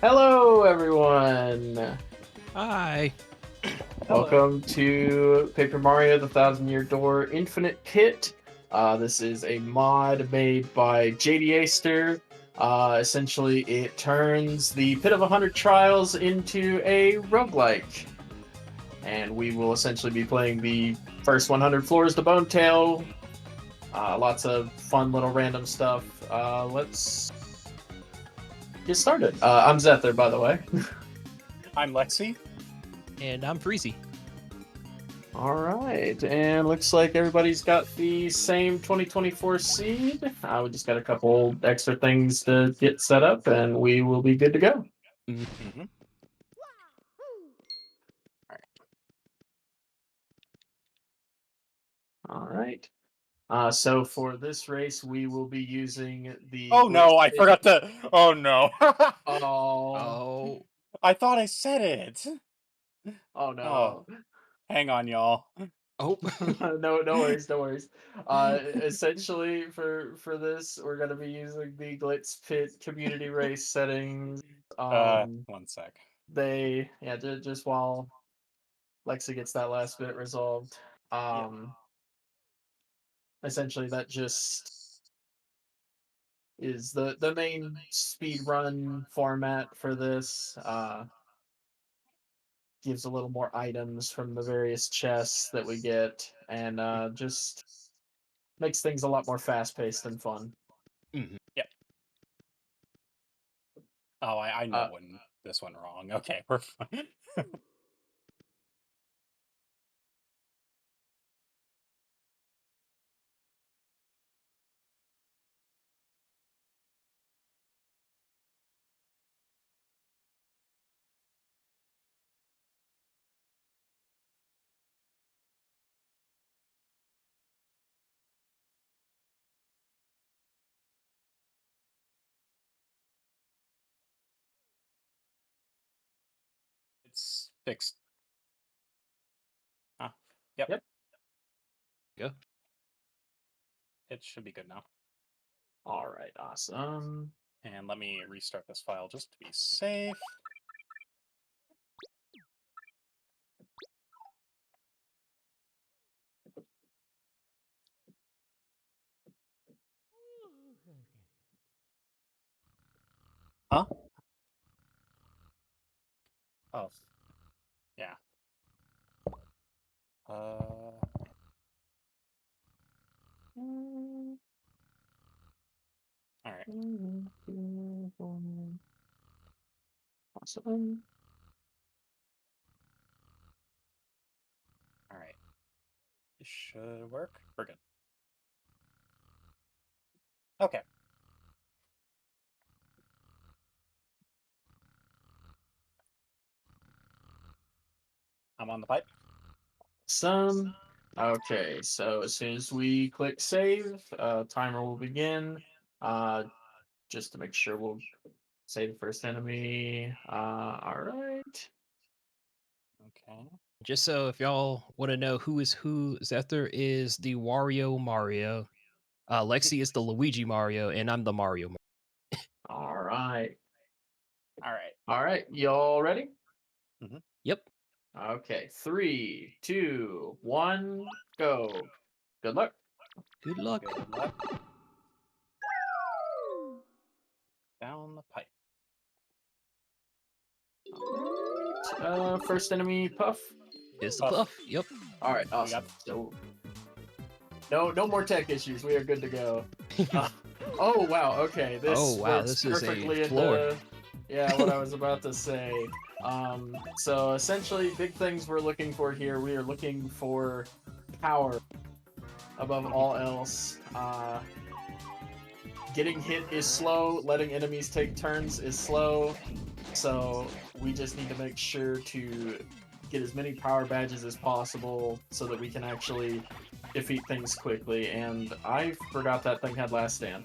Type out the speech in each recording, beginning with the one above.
Hello, everyone. Hi. Hello. Welcome to Paper Mario: The Thousand Year Door Infinite Pit. This is a mod made by JD Aster. Essentially, it turns the Pit of 100 Trials into a roguelike. And we will essentially be playing the first 100 floors to Bonetail. Lots of fun little random stuff. Let's get started. I'm Zethor, by the way. I'm Lexi. And I'm Freezy. All right, and looks like everybody's got the same 2024 seed. We just got a couple extra things to get set up, and we will be good to go. Mm-hmm. All right. So for this race, we will be using the. Oh no, I forgot to. Oh no. Oh. I thought I said it. Oh no. Oh, hang on, y'all. Oh. No worries, no worries. Essentially, for this, we're gonna be using the Glitz Pit community race settings. One sec. Just while Lexi gets that last bit resolved. Essentially, that just is the main speed run format for this. Gives a little more items from the various chests that we get, and just makes things a lot more fast paced and fun. Mm-hmm. Yep. Oh, I know when this went wrong. Okay, we're fine. It's fixed. Yep. Yep. Go. It should be good now. All right, awesome. And let me restart this file just to be safe. Huh? Oh. Yeah. All right. Awesome. All right. This should work. We're good. Okay. I'm on the pipe. Okay, so as soon as we click save, timer will begin. Just to make sure we'll save the first enemy. All right. Okay. Just so if y'all want to know who is who, Zethor is the Wario Mario. Lexi is the Luigi Mario, and I'm the Mario. All right. All right. All right. Y'all ready? Yep. Okay. 3, 2, 1, go. Good luck. Good luck. Good luck. Down the pipe. First enemy, Puff. It's the Puff. Yep. All right. Awesome. So, no more tech issues. We are good to go. Oh wow. Okay. This works this is perfectly a floor. into what I was about to say. So essentially, big things we're looking for here. We are looking for power above all else. Getting hit is slow. Letting enemies take turns is slow. So we just need to make sure to get as many power badges as possible so that we can actually defeat things quickly. And I forgot that thing had last stand.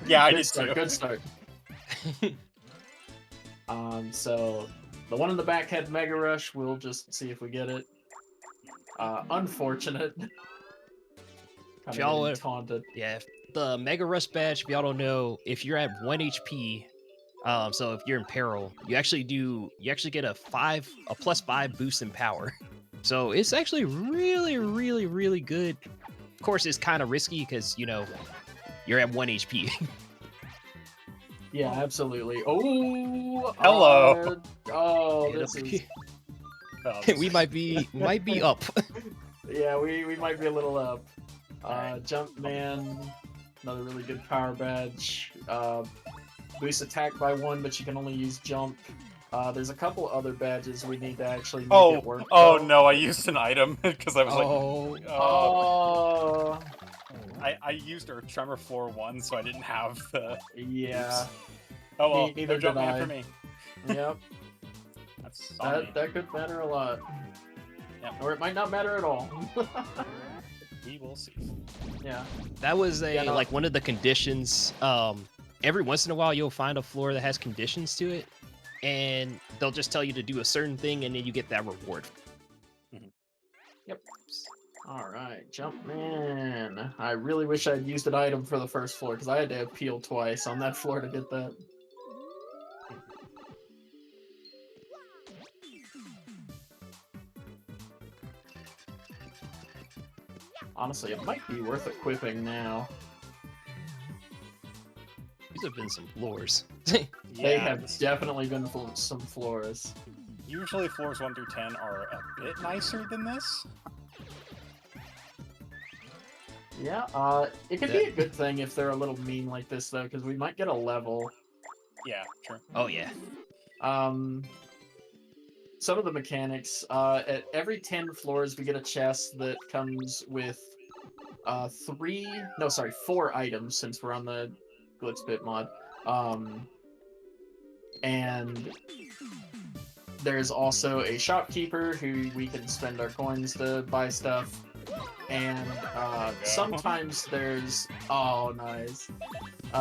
Yeah, I Good did start, too. Good start. So the one in the back had Mega Rush. We'll just see if we get it. Unfortunate. Kind of getting taunted. Yeah, the Mega Rush badge, if y'all don't know, if you're at 1 HP, So if you're in peril, you actually get a +5 boost in power. So it's actually really, really, really good. Of course, it's kind of risky because you're at 1 HP. Yeah, absolutely. Oh, Hello. this is. Oh, we might be up. Yeah, we might be a little up. Alright. Jumpman, another really good power badge. Boost attack by 1, but you can only use jump. There's a couple other badges we need to actually make it work. Oh though. no, I used an item because I was Oh. like, Oh, I used a Tremor Floor 1, so I didn't have the. yeah. Oops. Oh well, Neither no did Jumpman I. for me. Yep. That's on me. That could matter a lot. Yep. Or it might not matter at all. We will see. Yeah. That was Yeah, no. like one of the conditions. Every once in a while, you'll find a floor that has conditions to it, and they'll just tell you to do a certain thing, and then you get that reward. Yep. All right, Jumpman. I really wish I'd used an item for the first floor because I had to appeal twice on that floor to get that. Honestly, it might be worth equipping now. These have been some floors. They Yeah, have definitely been some floors. usually floors 1 through 10 are a bit nicer than this. Yeah, it could be a good thing if they're a little mean like this though, because we might get a level. Yeah, true. Oh yeah. Some of the mechanics, at every 10 floors we get a chest that comes with 4 items since we're on the Glitchbit mod. And there's also a shopkeeper who we can spend our coins to buy stuff. And sometimes there's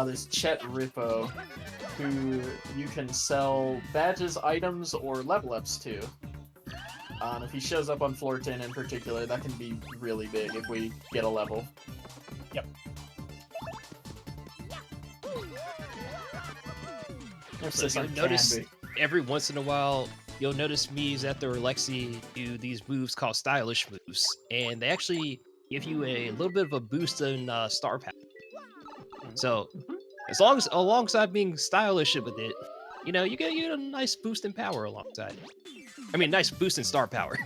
there's Chet Rippo, who you can sell badges, items, or level ups to. If he shows up on floor 10 in particular, that can be really big if we get a level. Yep. So you'll notice every once in a while, you'll notice me, Zethor, or Lexi do these moves called stylish moves, and they actually give you a little bit of a boost in star power. So, as long as alongside being stylish with it, you get a nice boost in power alongside. I mean, nice boost in star power.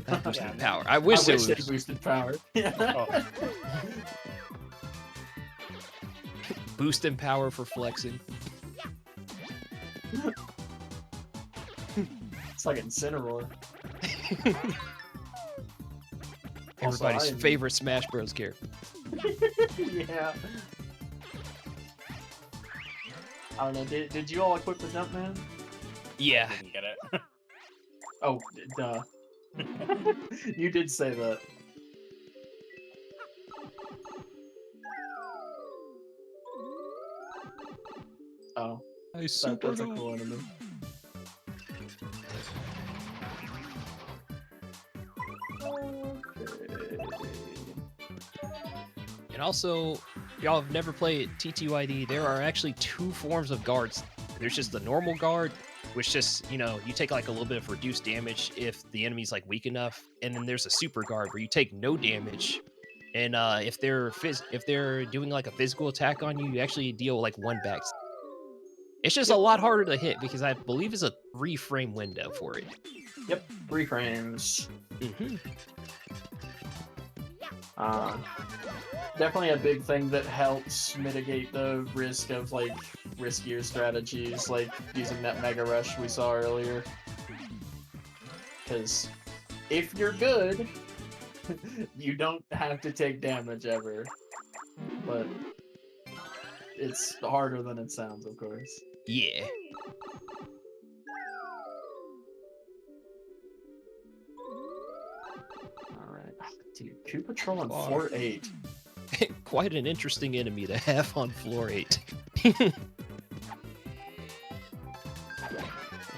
Not boost in power. I wish they it was boosted power. Oh. boost in power for flexing. It's like Incineroar. Everybody's favorite Smash Bros. Character. Yeah. I don't know. Did you all equip the Jumpman? Yeah. I didn't get it. Oh, duh. You did say that. Oh, that's a cool enemy. And also, y'all have never played TTYD, there are actually 2 forms of guards. There's just the normal guard, which just, you take like a little bit of reduced damage if the enemy's like weak enough. And then there's a super guard where you take no damage. And if they're doing like a physical attack on you, you actually deal like 1 back. It's just a lot harder to hit because I believe it's a 3-frame window for it. Yep, 3 frames. Definitely a big thing that helps mitigate the risk of like riskier strategies, like using that Mega Rush we saw earlier. Because if you're good, you don't have to take damage ever. But it's harder than it sounds, of course. Yeah. Alright. Dude, Koopa Patrol on floor 8. Quite an interesting enemy to have on floor 8.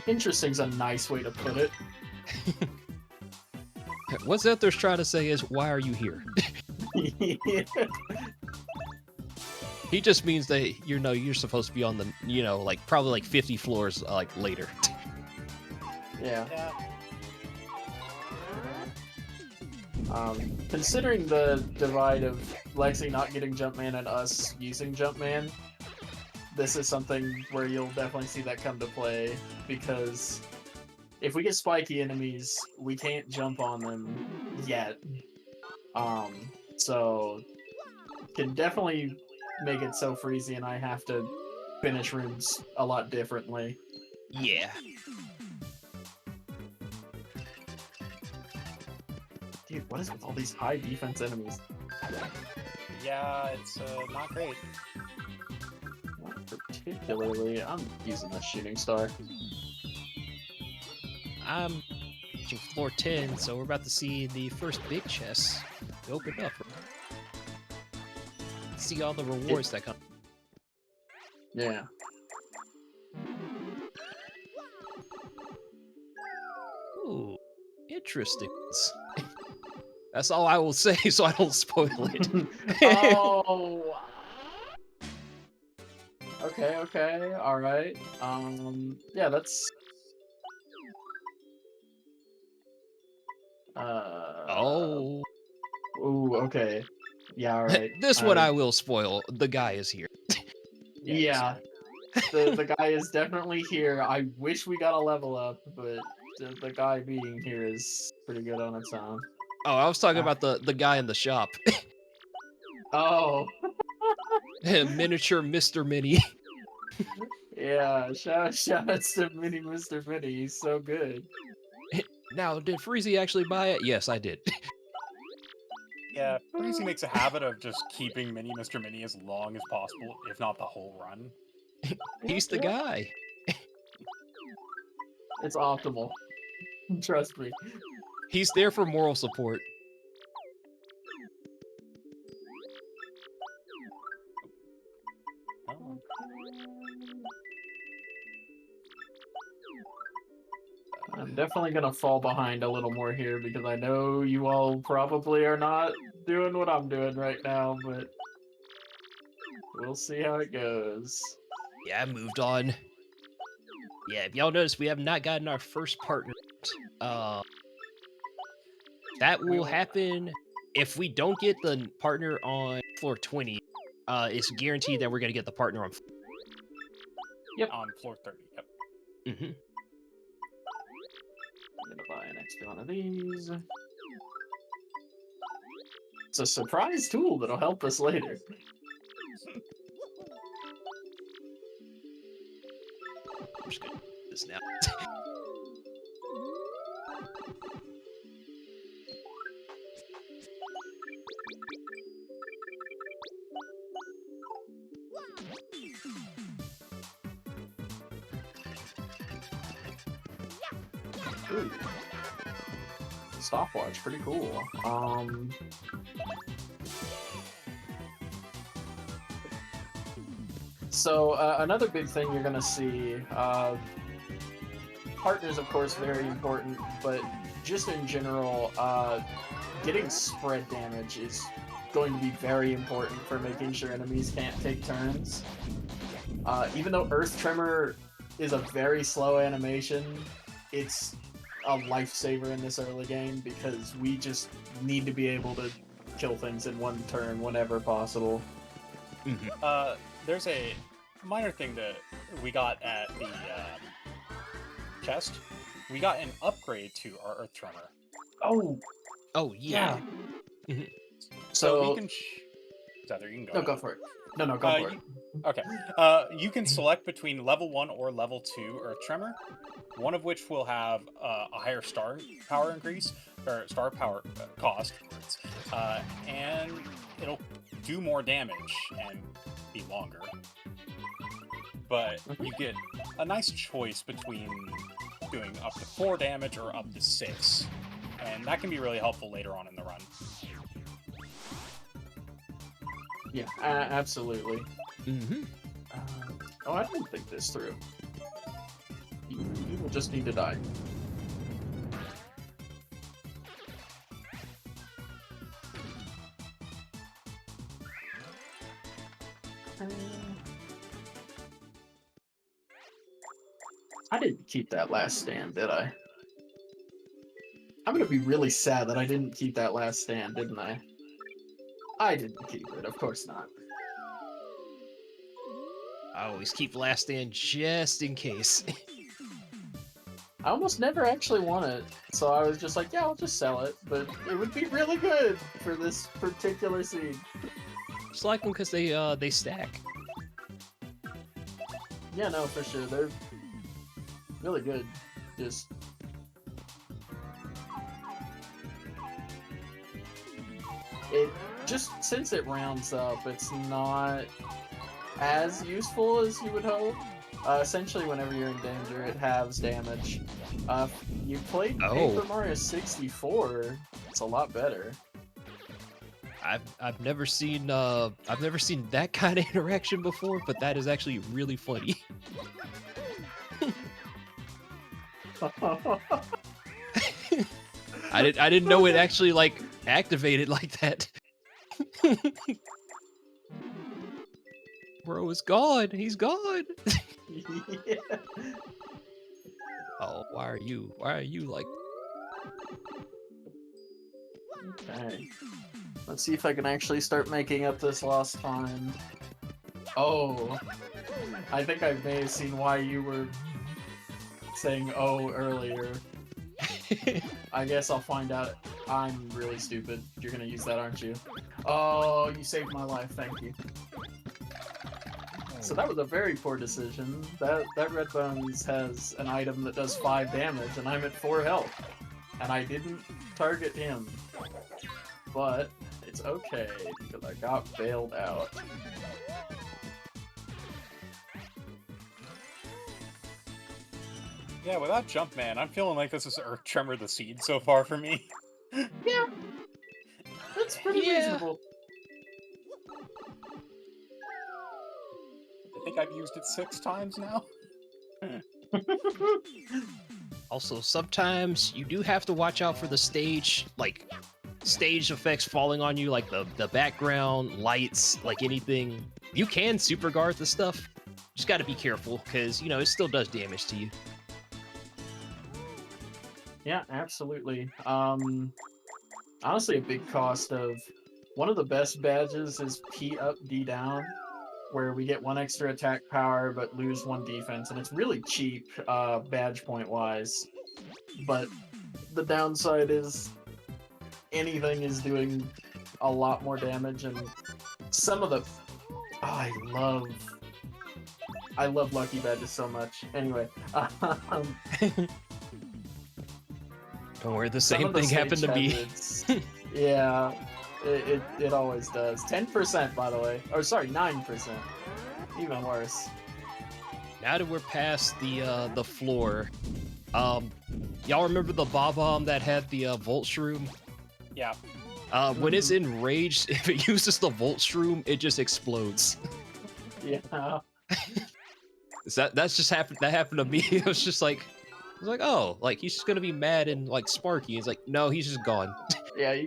Interesting's a nice way to put it. What Zethor's trying to say is, why are you here? He just means that you're supposed to be on the like probably like 50 floors like later. Yeah. Yeah. Considering the divide of Lexi not getting Jumpman and us using Jumpman, this is something where you'll definitely see that come to play, because if we get spiky enemies, we can't jump on them yet. So can definitely make it so Freezy and I have to finish rooms a lot differently. Yeah. Dude, what is with all these high defense enemies? Yeah, it's not great. Not particularly. I'm using the shooting star. I'm reaching floor 10, so we're about to see the first big chest open up. See all the rewards that come. Yeah. Ooh, interesting. That's all I will say, so I don't spoil it. Oh. Okay, alright. Yeah, that's... Oh. Ooh, okay. Yeah, alright. This one I will spoil. The guy is here. Yeah. The guy is definitely here. I wish we got a level up, but the guy being here is pretty good on its own. Oh, I was talking about the guy in the shop. Oh. Miniature Mr. Mini. Yeah, shout outs to Mini Mr. Mini. He's so good. Now, did Freezy actually buy it? Yes, I did. Yeah, Freezy makes a habit of just keeping Mini Mr. Mini as long as possible, if not the whole run. He's the guy. It's optimal. Trust me. He's there for moral support. Oh. I'm definitely gonna fall behind a little more here because I know you all probably are not doing what I'm doing right now, but we'll see how it goes. Yeah, I moved on. Yeah, if y'all notice, we have not gotten our first partner. That will happen if we don't get the partner on floor 20. It's guaranteed that we're gonna get the partner on. On floor 30. Yep. Mm-hmm. I'm gonna buy an extra one of these. It's a surprise tool that'll help us later. I'm just gonna do this now. Ooh. Stopwatch, pretty cool. So another big thing you're gonna see, partners of course very important, but just in general, getting spread damage is going to be very important for making sure enemies can't take turns. Even though Earth Tremor is a very slow animation, it's a lifesaver in this early game because we just need to be able to kill things in one turn whenever possible. Mm-hmm. There's a minor thing that we got at the chest. We got an upgrade to our Earth Tremor. Oh yeah. Yeah. So we can. Zethor, you can go. No, ahead. go for it. No, go for it. Okay. You can select between level 1 or level 2 Earth Tremor, one of which will have a higher star power increase, or star power cost, and it'll do more damage and be longer. But you get a nice choice between doing up to 4 damage or up to 6, and that can be really helpful later on in the run. Yeah, absolutely. Mm-hmm. Oh, I didn't think this through. You will just need to die. I didn't keep that last stand, did I? I'm gonna be really sad that I didn't keep that last stand, didn't I? I didn't keep it, of course not. I always keep last stand just in case. I almost never actually won it, so I was just like, yeah, I'll just sell it, but it would be really good for this particular seed. Just like them because they stack. Yeah, no, for sure. They're really good. Just it just since it rounds up, it's not as useful as you would hope. Essentially, whenever you're in danger, it halves damage. You played Paper Mario 64, it's a lot better. I've never seen that kind of interaction before, but that is actually really funny. I didn't know it actually like activated like that. Bro is gone. He's gone. Yeah. Oh, why are you like? Okay. Let's see if I can actually start making up this lost time. Oh, I think I may have seen why you were saying "oh" earlier. I guess I'll find out. I'm really stupid. You're gonna use that, aren't you? Oh, you saved my life. Thank you. So that was a very poor decision. That Red Bones has an item that does 5 damage, and I'm at 4 health. And I didn't target him. But it's okay, because I got bailed out. Yeah, without Jumpman, I'm feeling like this is Earth Tremor the Seed so far for me. Yeah, that's pretty reasonable. I think I've used it 6 times now. Also, sometimes you do have to watch out for the stage effects falling on you, like the background, lights, like anything. You can super guard the stuff. Just got to be careful, because, you know, it still does damage to you. Yeah, absolutely. Honestly, a big cost of one of the best badges is P up, D down, where we get 1 extra attack power but lose 1 defense, and it's really cheap badge point wise. But the downside is anything is doing a lot more damage, and some of the I love lucky badges so much. Anyway, Don't worry, the same thing happened to me. Yeah, it always does. 10%, by the way. Or sorry, 9%. Even worse. Now that we're past the floor, y'all remember the Bob-omb that had the Volt Shroom? Yeah. When it's enraged, if it uses the Volt Shroom, it just explodes. Yeah. That's just happened. That happened to me. It was just like, I was like, oh, like he's just gonna be mad and like Sparky. He's like, no, he's just gone. Yeah.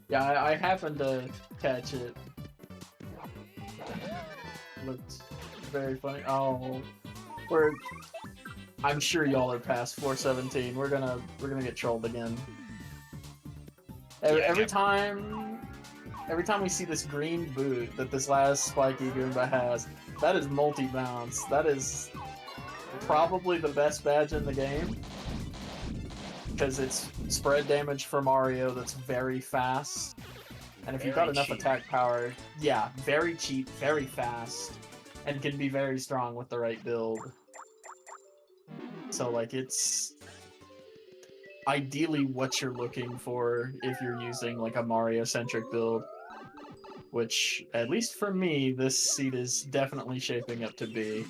Yeah, I happened to catch it. Looked very funny. Oh, I'm sure y'all are past 417. We're gonna get trolled again. Every time we see this green boot that this last Spiky Goomba has, that is multi-bounce. That is probably the best badge in the game. Because it's spread damage for Mario that's very fast. And if you've got enough attack power, yeah, very cheap, very fast, and can be very strong with the right build. So, like, it's ideally what you're looking for if you're using, like, a Mario-centric build. Which, at least for me, this seed is definitely shaping up to be.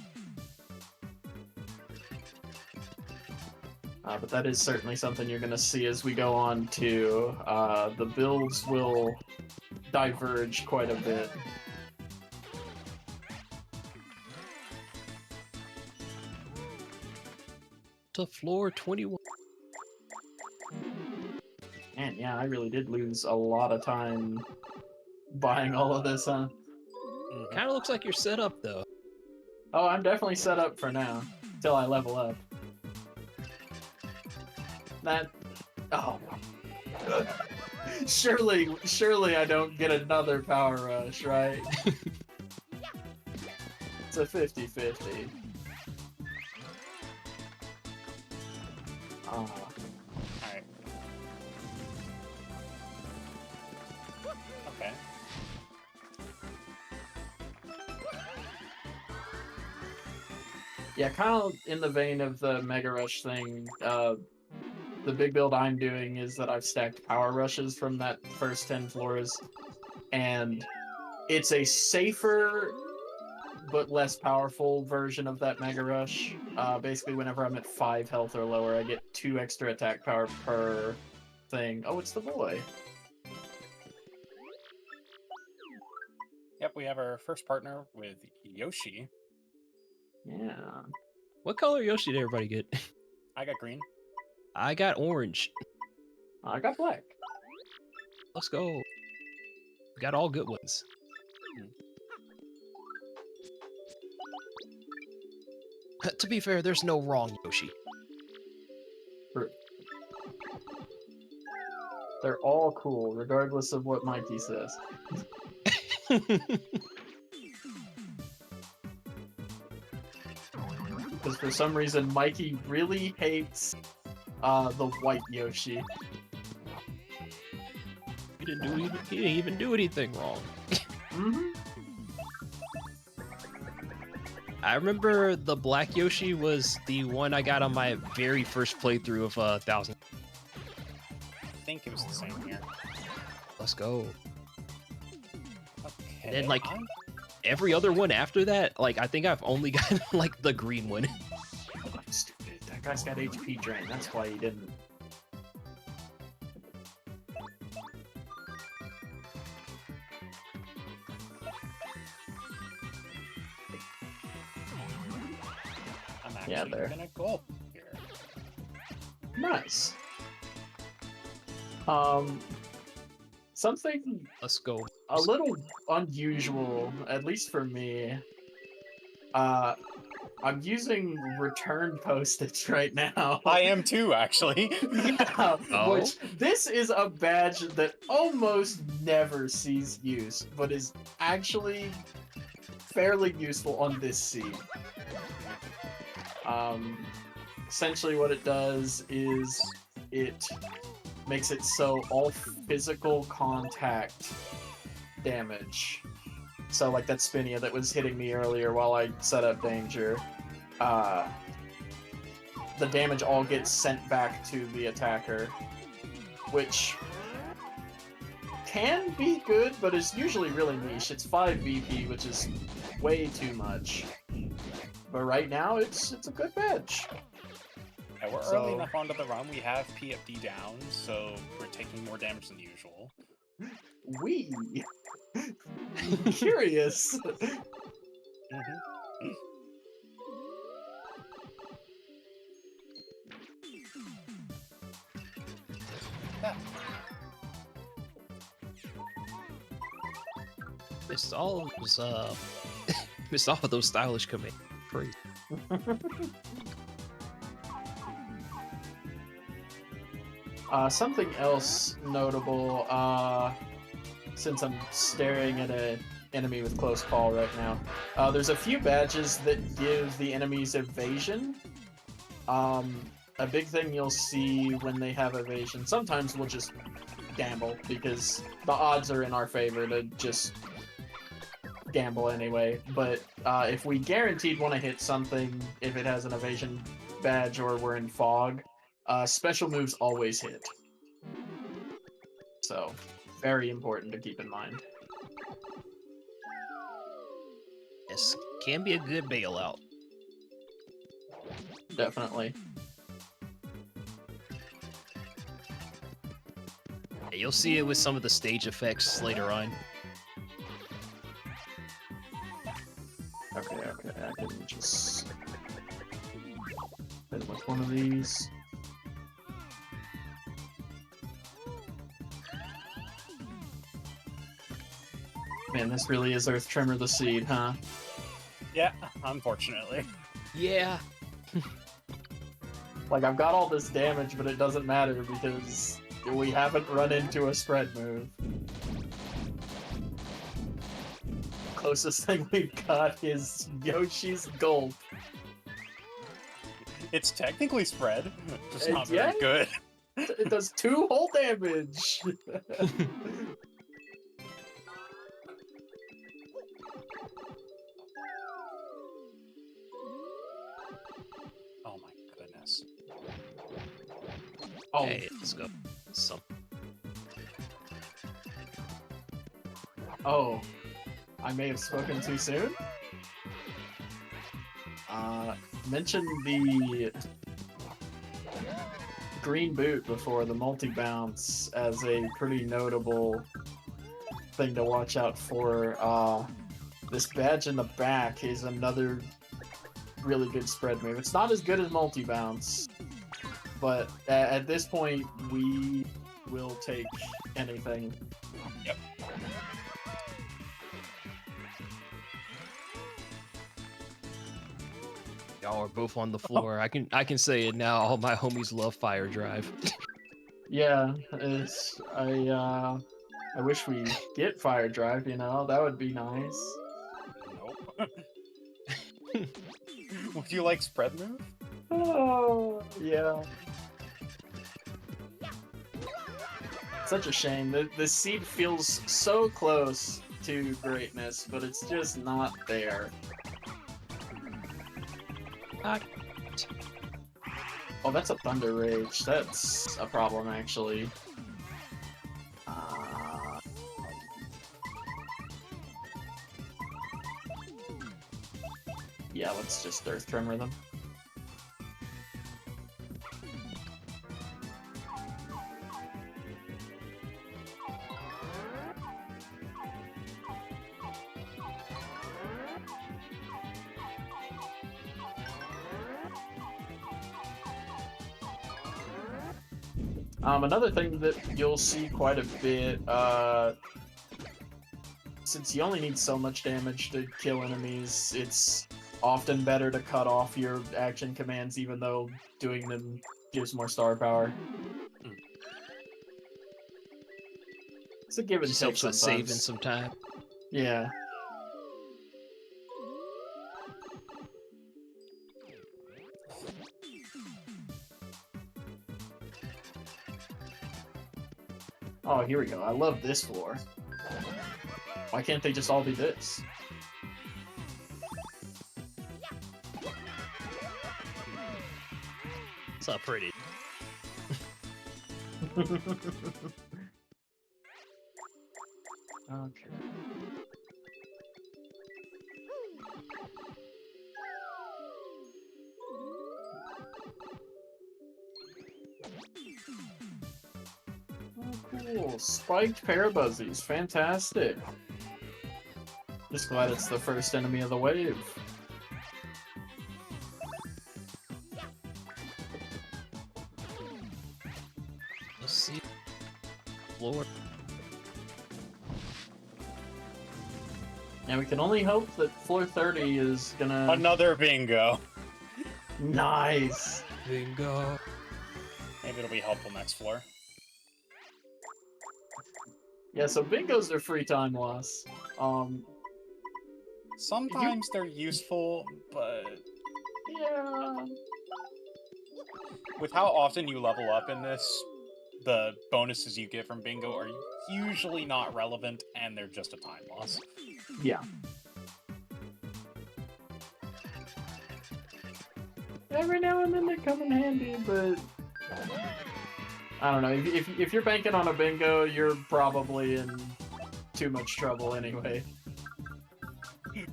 But that is certainly something you're going to see as we go on to. The builds will diverge quite a bit. To floor 21. And yeah, I really did lose a lot of time buying all of this, huh? Mhm. Kind of looks like you're set up though. Oh, I'm definitely set up for now. Till I level up. That... Oh. Surely I don't get another Power Rush, right? It's a 50-50. Alright. Okay. Yeah, kind of in the vein of the Mega Rush thing, the big build I'm doing is that I've stacked Power Rushes from that first 10 floors, and it's a safer but less powerful version of that Mega Rush. Basically, whenever I'm at 5 health or lower, I get 2 extra attack power per thing. Oh, it's the boy. Yep, we have our first partner with Yoshi. Yeah. What color Yoshi did everybody get? I got green. I got orange. I got black. Let's go. Got all good ones. To be fair, there's no wrong Yoshi. They're all cool, regardless of what Mikey says. Because for some reason, Mikey really hates the white Yoshi. He didn't even do anything wrong. Mm-hmm. I remember the black Yoshi was the one I got on my very first playthrough of 1000. I think it was the same here. Let's go. Okay. And then, like, every other one after that, like, I think I've only gotten, like, the green one. I'm stupid. That guy's got HP drain. That's why he didn't. I'm Yeah, actually there. gonna go up here. Nice. Something Let's go. a little unusual, at least for me. I'm using return postage right now. I am too, actually. Yeah, Oh? which this is a badge that almost never sees use, but is actually fairly useful on this seed. Essentially what it does is it makes it so all physical contact damage, so like that Spinia that was hitting me earlier while I set up danger, the damage all gets sent back to the attacker, which can be good, but it's usually really niche. It's 5 VP, which is way too much. But right now, it's a good badge. Yeah, we're early enough onto the run. We have PFD down, so we're taking more damage than usual. We curious. Missed all of those, missed all of those stylish commands. Crazy. Something else notable, since I'm staring at an enemy with close call right now, there's a few badges that give the enemies evasion. A big thing you'll see when they have evasion, sometimes we'll just gamble, because the odds are in our favor to just gamble anyway, but if we guaranteed want to hit something, if it has an evasion badge or we're in fog, special moves always hit. So, very important to keep in mind. This can be a good bailout. Definitely. You'll see it with some of the stage effects later on. Okay, I can just hit with one of these. Man, this really is Earth Tremor the Seed, huh? Yeah, unfortunately. Yeah. Like, I've got all this damage, but it doesn't matter because we haven't run into a spread move. Closest thing we've got is Yoshi's Gulp. It's technically spread, just not Yeah. very good. It does 2 whole damage! Oh my goodness. Oh, Hey, let's go. Some. oh. I may have spoken too soon? Mentioned the green boot before, the multi-bounce, as a pretty notable thing to watch out for. This badge in the back is another really good spread move. It's not as good as multi-bounce, but at this point, we will take anything. Yep. Y'all are both on the floor. I can say it now. All my homies love Fire Drive. Yeah, I wish we get Fire Drive, you know, that would be nice. Nope. Would you like spread move? Oh, yeah. Such a shame. The seed feels so close to greatness, but it's just not there. Oh, that's a Thunder Rage. That's a problem, actually. Yeah, let's just Earth Tremor them. Another thing that you'll see quite a bit, since you only need so much damage to kill enemies, it's often better to cut off your action commands, even though doing them gives more star power. It's a give and Just take helps with sometimes. saving some time. Yeah. Oh, here we go. I love this floor. Why can't they just all do this? It's not pretty. Okay. Oh, cool. Spiked Parabuzzies. Fantastic. Just glad it's the first enemy of the wave. Let's see. Floor. And we can only hope that floor 30 is gonna... Another bingo. Nice! Bingo. Maybe it'll be helpful next floor. Yeah, so bingos are free time loss. Sometimes they're useful, but Yeah... with how often you level up in this, the bonuses you get from bingo are usually not relevant, and they're just a time loss. Yeah. Every now and then they come in handy, but... I don't know, if you're banking on a bingo, you're probably in too much trouble anyway.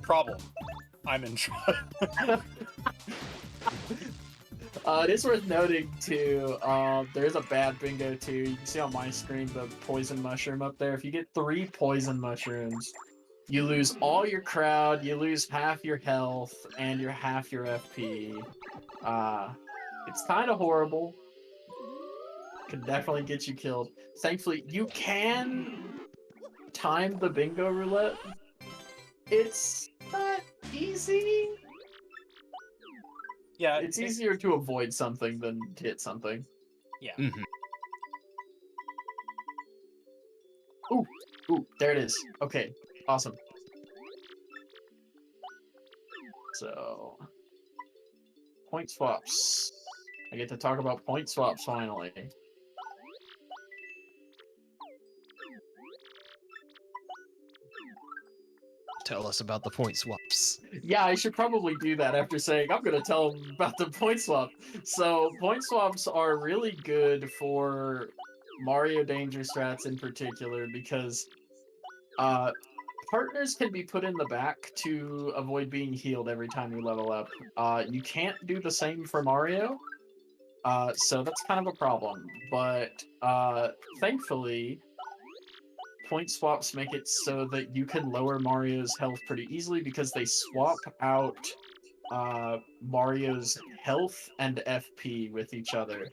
Problem. I'm in trouble. It is worth noting, too, there is a bad bingo, too. You can see on my screen the poison mushroom up there. If you get 3 poison mushrooms, you lose all your crowd, you lose half your health, and half your FP. It's kind of horrible. Can definitely get you killed. Thankfully, you can time the bingo roulette, it's not easy. Yeah, It's easier to avoid something than hit something. Yeah. Mhm. Ooh, there it is. Okay, awesome. So, point swaps. I get to talk about point swaps finally. Tell us about the point swaps. Yeah, I should probably do that after saying I'm going to tell them about the point swap. So, point swaps are really good for Mario Danger strats in particular because partners can be put in the back to avoid being healed every time you level up. You can't do the same for Mario, so that's kind of a problem. But thankfully, point swaps make it so that you can lower Mario's health pretty easily because they swap out Mario's health and FP with each other.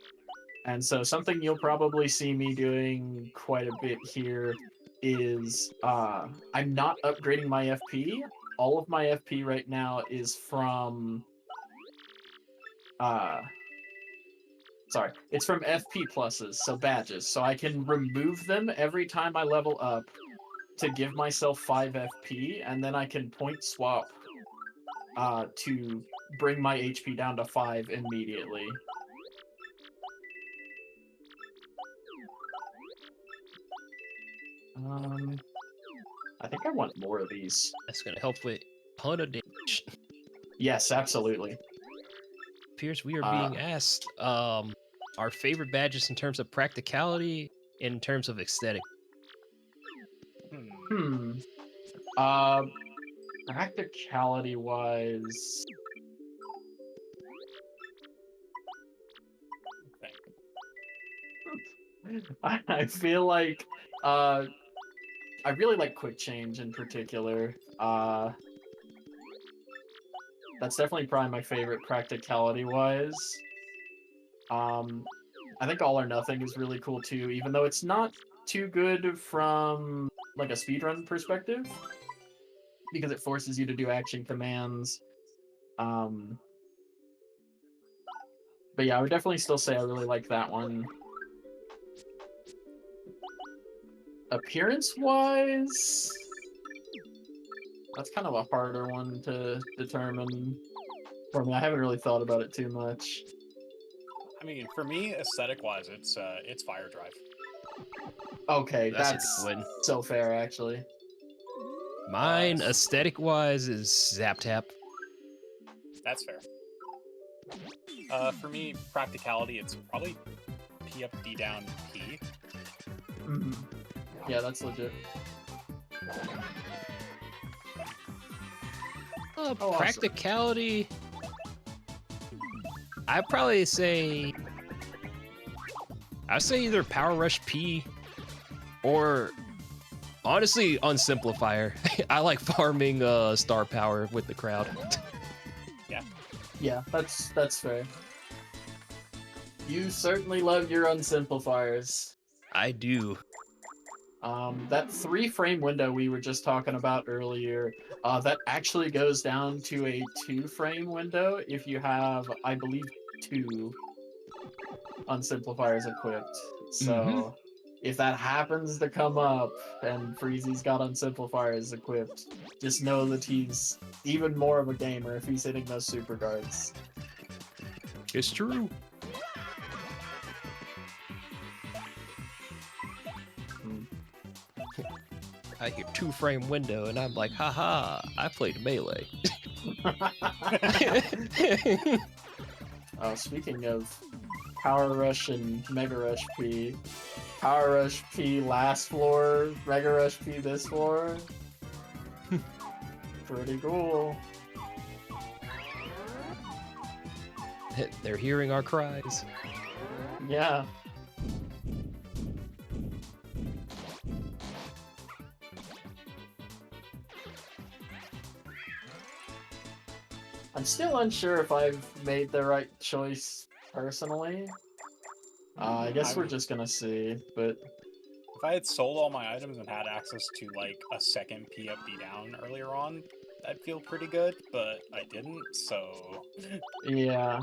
And so something you'll probably see me doing quite a bit here is I'm not upgrading my FP. All of my FP right now is from sorry, it's from FP pluses, so badges. So I can remove them every time I level up to give myself 5 FP, and then I can point swap to bring my HP down to 5 immediately. I think I want more of these. That's gonna help with a ton of damage. Yes, absolutely. Pierce, we are being asked our favorite badges in terms of practicality, in terms of aesthetic. Practicality wise, I feel like I really like quick change in particular. That's definitely probably my favorite practicality wise. I think all or nothing is really cool too, even though it's not too good from like a speedrun perspective, because it forces you to do action commands. But yeah, I would definitely still say I really like that one. Appearance-wise, that's kind of a harder one to determine for me. I haven't really thought about it too much. I mean, for me, aesthetic-wise, it's Fire Drive. Okay, That's a that's good one. so fair, actually. Mine, aesthetic wise, is Zap Tap. That's fair. For me, practicality, it's probably P up, D down, P. Mm-hmm. Yeah, that's legit. Awesome. Practicality, I'd probably say either Power Rush P or honestly Unsimplifier. I like farming star power with the crowd. Yeah, that's fair. You certainly love your unsimplifiers. I do. That 3-frame window we were just talking about earlier, that actually goes down to a 2-frame window if you have, I believe, 2 unsimplifiers equipped. So if that happens to come up and Freezy's got unsimplifiers equipped, just know that he's even more of a gamer if he's hitting those super guards. It's true. I hear 2-frame window and I'm like, haha, I played Melee. Speaking of Power Rush and Mega Rush P, Power Rush P last floor, Mega Rush P this floor. Pretty cool. They're hearing our cries. Yeah. I'm still unsure if I've made the right choice personally. I guess we're just gonna see, but If I had sold all my items and had access to like a second P up, B down earlier on, I'd feel pretty good, but I didn't, so... Yeah.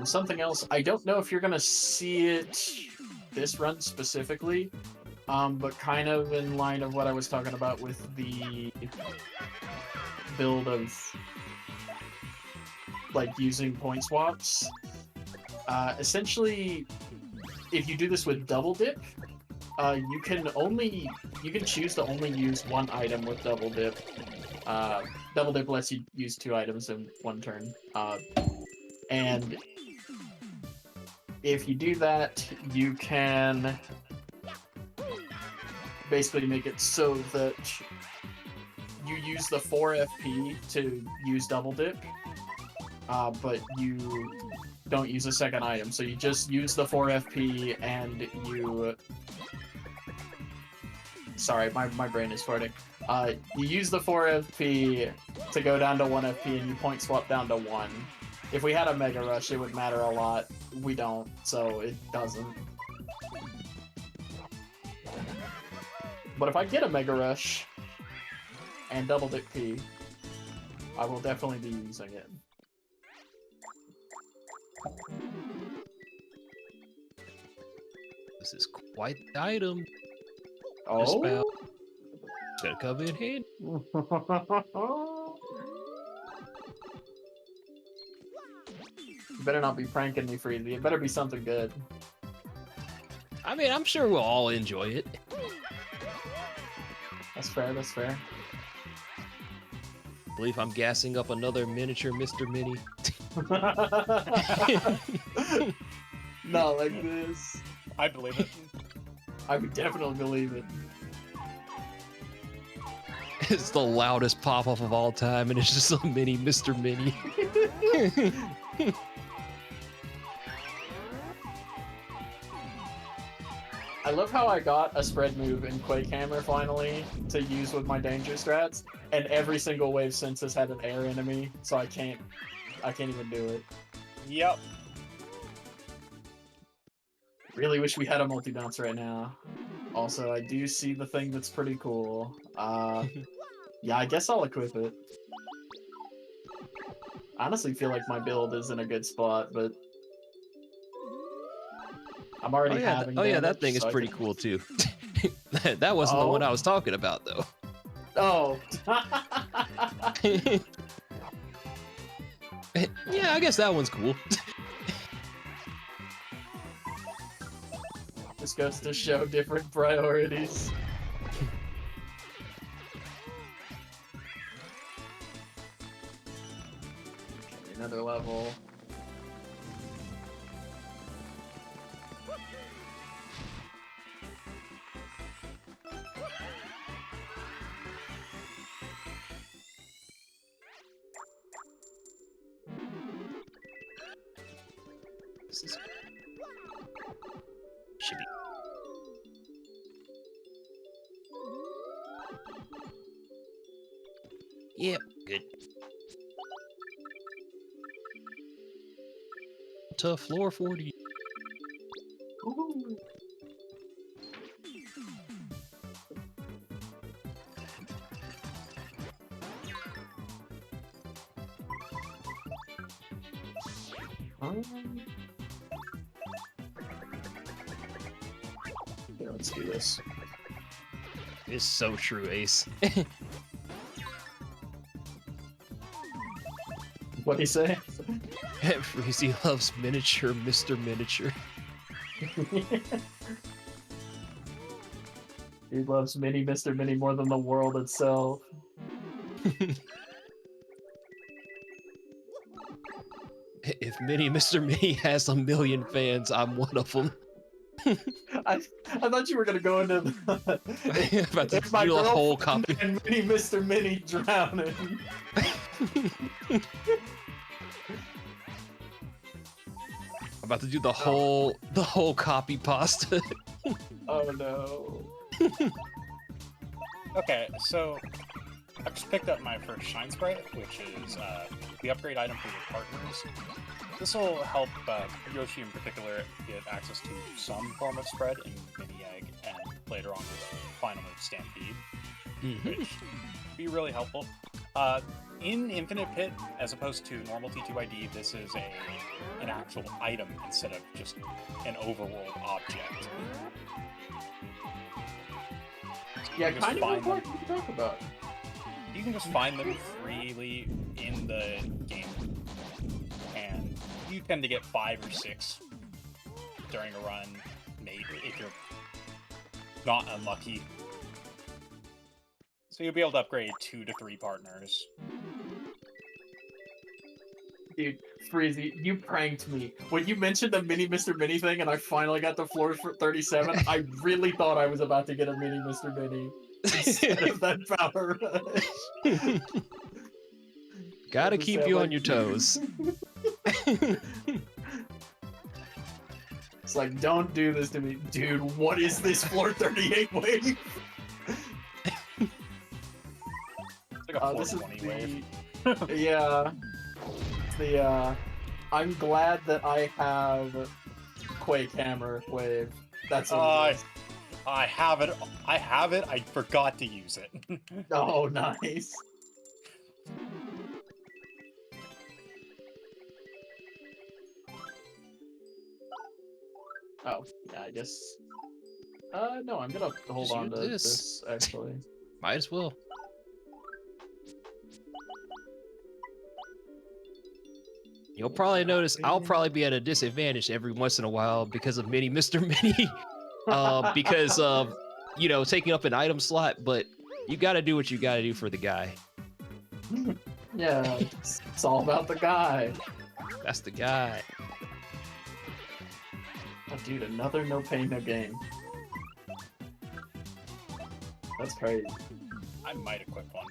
Something else, I don't know if you're gonna see it this run specifically, but kind of in line of what I was talking about with the build of like using point swaps. Essentially, if you do this with double dip, you can choose to only use one item with double dip. Double dip lets you use 2 items in one turn. And if you do that, you can basically make it so that you use the 4 FP to use double dip, but you don't use a second item. So you just use the 4 FP and you... Sorry, my brain is farting. You use the 4 FP to go down to 1 FP and you point swap down to 1. If we had a Mega Rush, it would matter a lot. We don't, so it doesn't. But if I get a Mega Rush and double dip P, I will definitely be using it. This is quite the item. Oh? It's gonna come in handy. You better not be pranking me, Freezy. It better be something good. I mean, I'm sure we'll all enjoy it. That's fair, that's fair. I believe I'm gassing up another miniature Mr. Mini. Not like this. I believe it. I would definitely believe it. It's the loudest pop-off of all time, and it's just a mini Mr. Mini. I love how I got a spread move in Quake Hammer finally to use with my danger strats, and every single wave since has had an air enemy, so I can't even do it. Yep. Really wish we had a multi-bounce right now. Also, I do see the thing that's pretty cool. Yeah, I guess I'll equip it. I honestly feel like my build is in a good spot, but I'm already having yeah, that damage, thing is so pretty cool too. That wasn't the one I was talking about, though. Oh. Yeah, I guess that one's cool. This goes to show different priorities. Okay, another level. This is... should be... Yep, good. To floor 40. Ooh. Yeah, let's do this. It's so true, Ace. What'd he say? Freezy loves miniature Mr. Miniature. He loves Mini Mr. Mini more than the world itself. If Mini Mr. Mini has 1 million fans, I'm one of them. I thought you were gonna go into the About to if my do a whole girlfriend copy. and Mini Mr. Mini drowning. I'm about to do the whole copy pasta. Oh no. Okay, so I just picked up my first Shine Sprite, which is the upgrade item for your partners. This will help Yoshi in particular get access to some form of spread in Mini Egg and later on his final move Stampede, which would be really helpful. In Infinite Pit, as opposed to normal TTYD, this is an actual item instead of just an overworld object. So Yeah, kind of important to talk about. You can just find them freely in the game, and you tend to get 5 or 6 during a run, maybe, if you're not unlucky. So you'll be able to upgrade 2 to 3 partners. Dude, Freezy, you pranked me. When you mentioned the mini Mr. Mini thing and I finally got the floor for 37, I really thought I was about to get a mini Mr. Mini instead of that power rush. Gotta keep you on your toes. It's like, don't do this to me. Dude, what is this floor 38 wave? It's like a 420 wave. Yeah. I'm glad that I have Quake Hammer wave. That's what it is. I have it. I forgot to use it. Oh, nice. Oh, yeah, I guess. No, I'm gonna hold on to this, actually. Might as well. You'll probably notice I'll probably be at a disadvantage every once in a while because of Mini Mr. Mini. Because of, you know, taking up an item slot, but you gotta do what you gotta do for the guy. Yeah, it's all about the guy. That's the guy. Oh, dude, another no pain, no gain. That's crazy. I might equip one.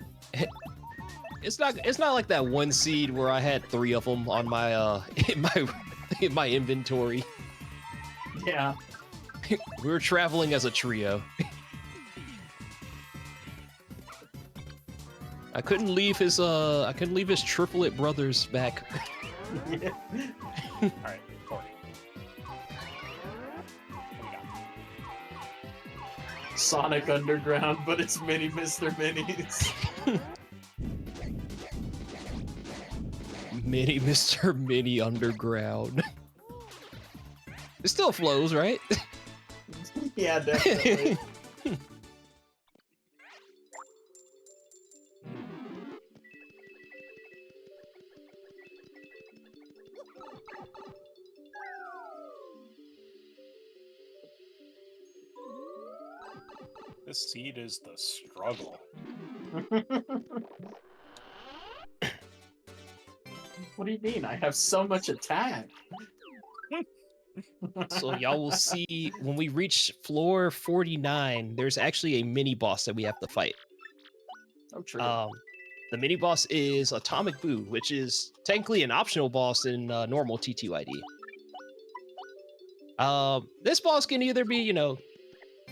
It's not like that one seed where I had 3 of them on my in my inventory. Yeah. We were traveling as a trio. I couldn't leave his triplet brothers back. Yeah. Alright, 40. Sonic Underground, but it's mini Mr. Minis. Mini Mr. Mini Underground. It still flows, right? Yeah, definitely. This seed is the struggle. What do you mean? I have so much attack. So y'all will see when we reach floor 49, there's actually a mini boss that we have to fight. Oh, true. The mini boss is Atomic Boo, which is technically an optional boss in normal TTYD. This boss can either be, you know,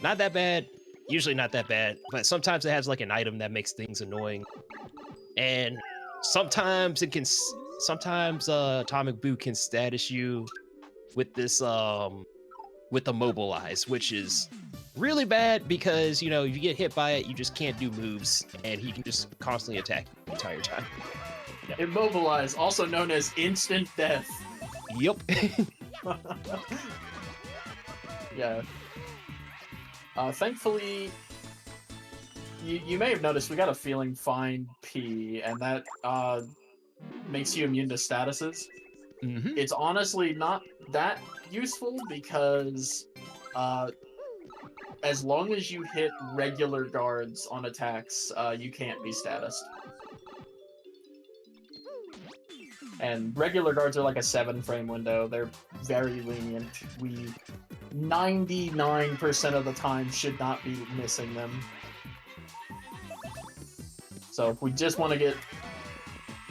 not that bad, usually not that bad, but sometimes it has like an item that makes things annoying. And sometimes Atomic Boo can status you with this with Immobilize, which is really bad because, you know, if you get hit by it, you just can't do moves, and he can just constantly attack you the entire time. Yep. Immobilize, also known as instant death. Yep. Yeah. Thankfully, you may have noticed we got a Feeling Fine P, and that makes you immune to statuses. Mm-hmm. It's honestly not that useful because as long as you hit regular guards on attacks, you can't be statused. And regular guards are like a 7-frame window. They're very lenient. We 99% of the time should not be missing them. So if we just want to get,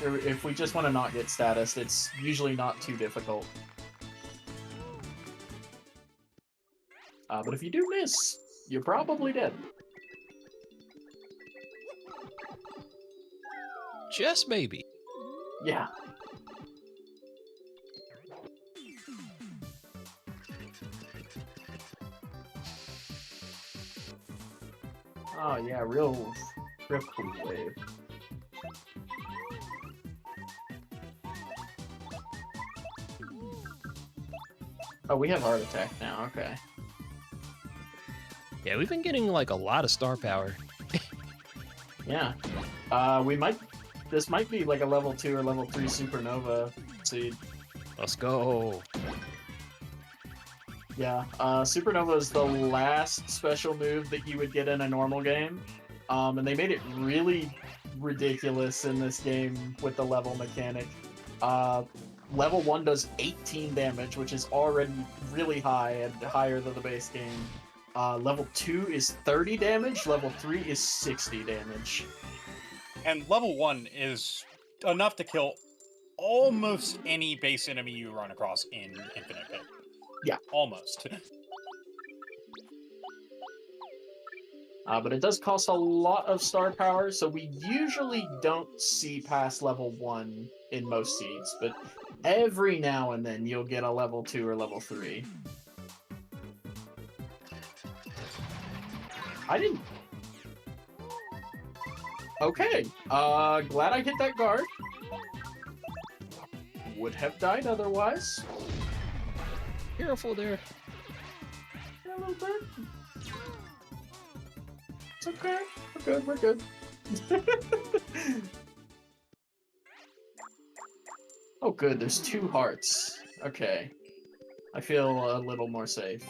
or if we just want to not get status, it's usually not too difficult. But if you do miss, you're probably dead. Just maybe. Yeah. Oh yeah, real cool wave. Oh, we have heart attack now. Okay. Yeah, we've been getting like a lot of star power. Yeah. We might. This might be like a level 2 or level 3 supernova seed. Let's go. Yeah. Supernova is the last special move that you would get in a normal game. And they made it really ridiculous in this game with the level mechanic. Level 1 does 18 damage, which is already really high and higher than the base game. Level 2 is 30 damage, level 3 is 60 damage. And level 1 is enough to kill almost any base enemy you run across in Infinite Pit. Yeah. Almost. But it does cost a lot of star power, so we usually don't see past level 1 in most seeds, but every now and then you'll get a level 2 or level 3. I didn't... Okay, glad I hit that guard. Would have died otherwise. Careful there. Yeah, a little bit. It's okay. We're good, we're good. Oh good, there's 2 hearts. Okay. I feel a little more safe.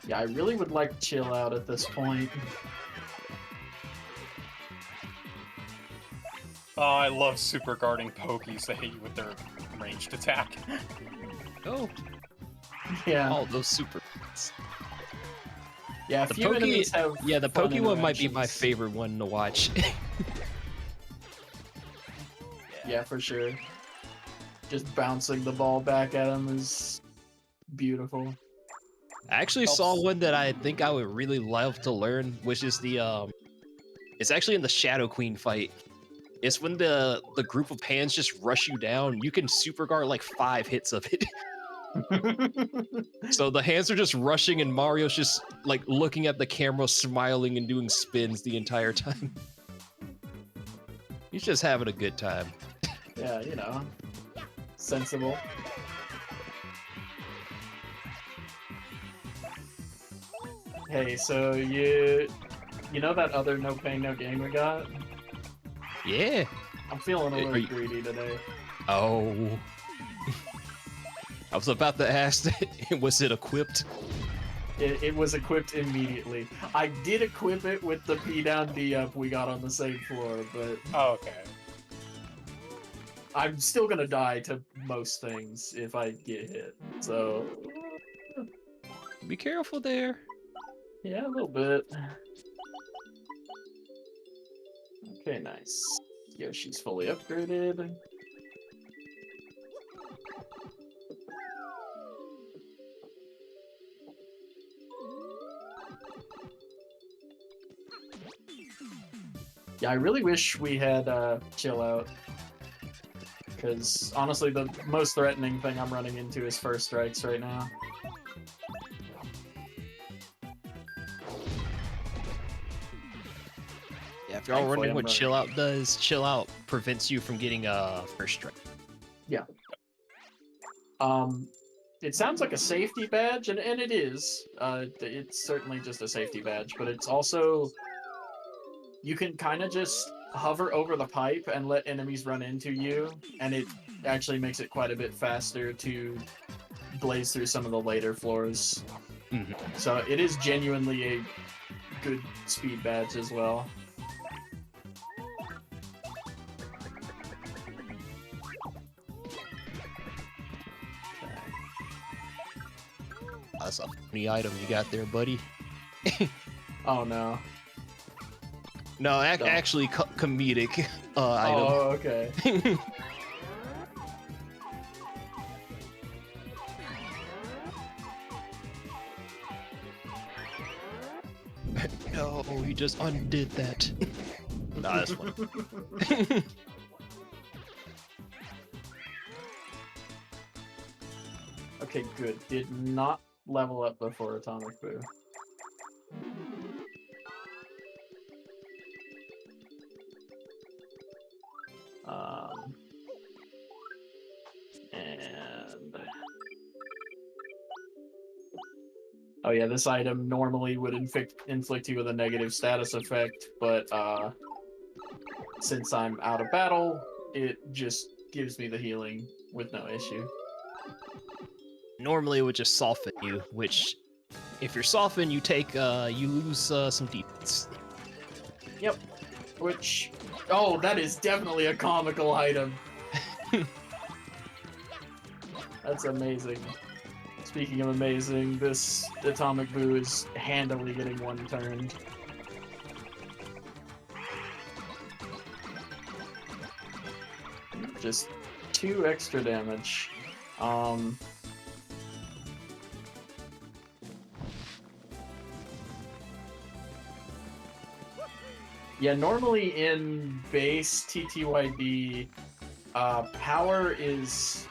Yeah, I really would like to chill out at this point. Oh, I love super guarding pokies that hit you with their ranged attack. Oh, Yeah. all those super points. Yeah, a The few enemies have yeah, the fun Poke one might be my interactions. favorite one to watch. Yeah, for sure. Just bouncing the ball back at him is beautiful. I actually saw one that I think I would really love to learn, which is the it's actually in the Shadow Queen fight. It's when the group of hands just rush you down. You can super guard like 5 hits of it. So the hands are just rushing and Mario's just like looking at the camera, smiling and doing spins the entire time. He's just having a good time. Yeah, you know. Sensible. Hey, so you know that other No Pain No Gain we got? Yeah. I'm feeling a Are little you- greedy today. Oh. I was about to ask, was it equipped? It was equipped immediately. I did equip it with the P down D up we got on the same floor, but Oh, okay. I'm still gonna die to most things if I get hit. So Be careful there. yeah, a little bit. Okay, nice. Yoshi's fully upgraded. Yeah, I really wish we had chill out. Because honestly, the most threatening thing I'm running into is first strikes right now. Yeah, if y'all Thankfully, wondering I'm what running. chill out does, chill out prevents you from getting first strike. It sounds like a safety badge, and it is. It's certainly just a safety badge, but it's also... You can kind of just hover over the pipe and let enemies run into you, and it actually makes it quite a bit faster to blaze through some of the later floors. Mhm. So it is genuinely a good speed badge as well. That's a funny item you got there, buddy. Oh no. No, Don't. actually comedic item. Oh, okay. No, he just undid that. Nah, that's fun. Okay, good. Did not level up before Atomic Boo. And oh yeah, this item normally would inflict you with a negative status effect, but since I'm out of battle, it just gives me the healing with no issue. Normally it would just soften you, which if you're softened, you take you lose some defense. Yep. Which, oh, that is definitely a comical item. That's amazing. Speaking of amazing, this Atomic Boo is handily getting one turned. Just 2 extra damage. Yeah, normally in base TTYD, power is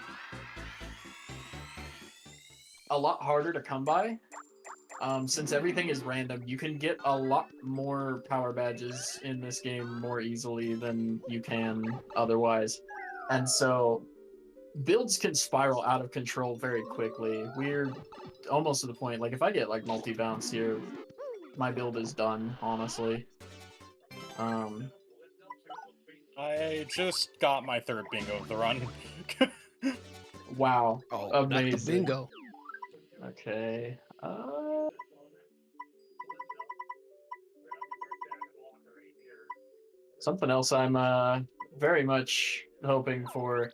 a lot harder to come by. Since everything is random, you can get a lot more power badges in this game more easily than you can otherwise. And so builds can spiral out of control very quickly. We're almost to the point, like if I get like multi-bounce here, my build is done, honestly. I just got my 3rd bingo of the run. Wow. Oh, amazing. not the bingo. Okay. Something else I'm very much hoping for.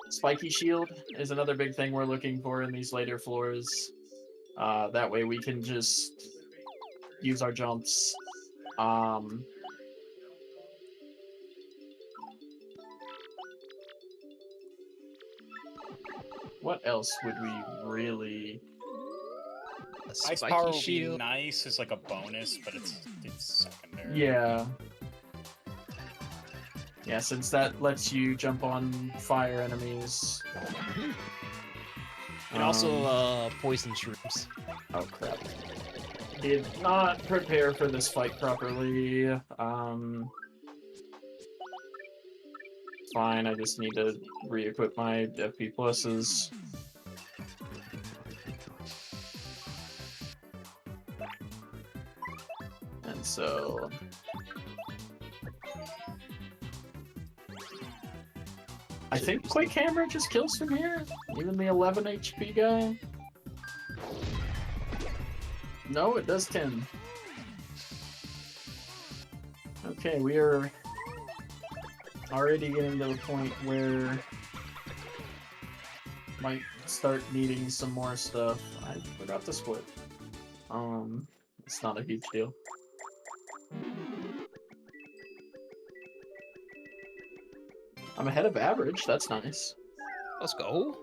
Spiky Shield is another big thing we're looking for in these later floors. That way we can just use our jumps. What else would we really... A Ice spiky power would shield. be nice as like a bonus, but it's secondary. Yeah. Yeah, since that lets you jump on fire enemies. And also poison shrooms. Oh crap. Did not prepare for this fight properly. Fine, I just need to re-equip my FP pluses. And so... I think Quick Hammer just kills from here? Even the 11 HP guy? No, it does 10. Okay, we are already getting to the point where might start needing some more stuff. I forgot to split. It's not a huge deal. I'm ahead of average, that's nice. Let's go.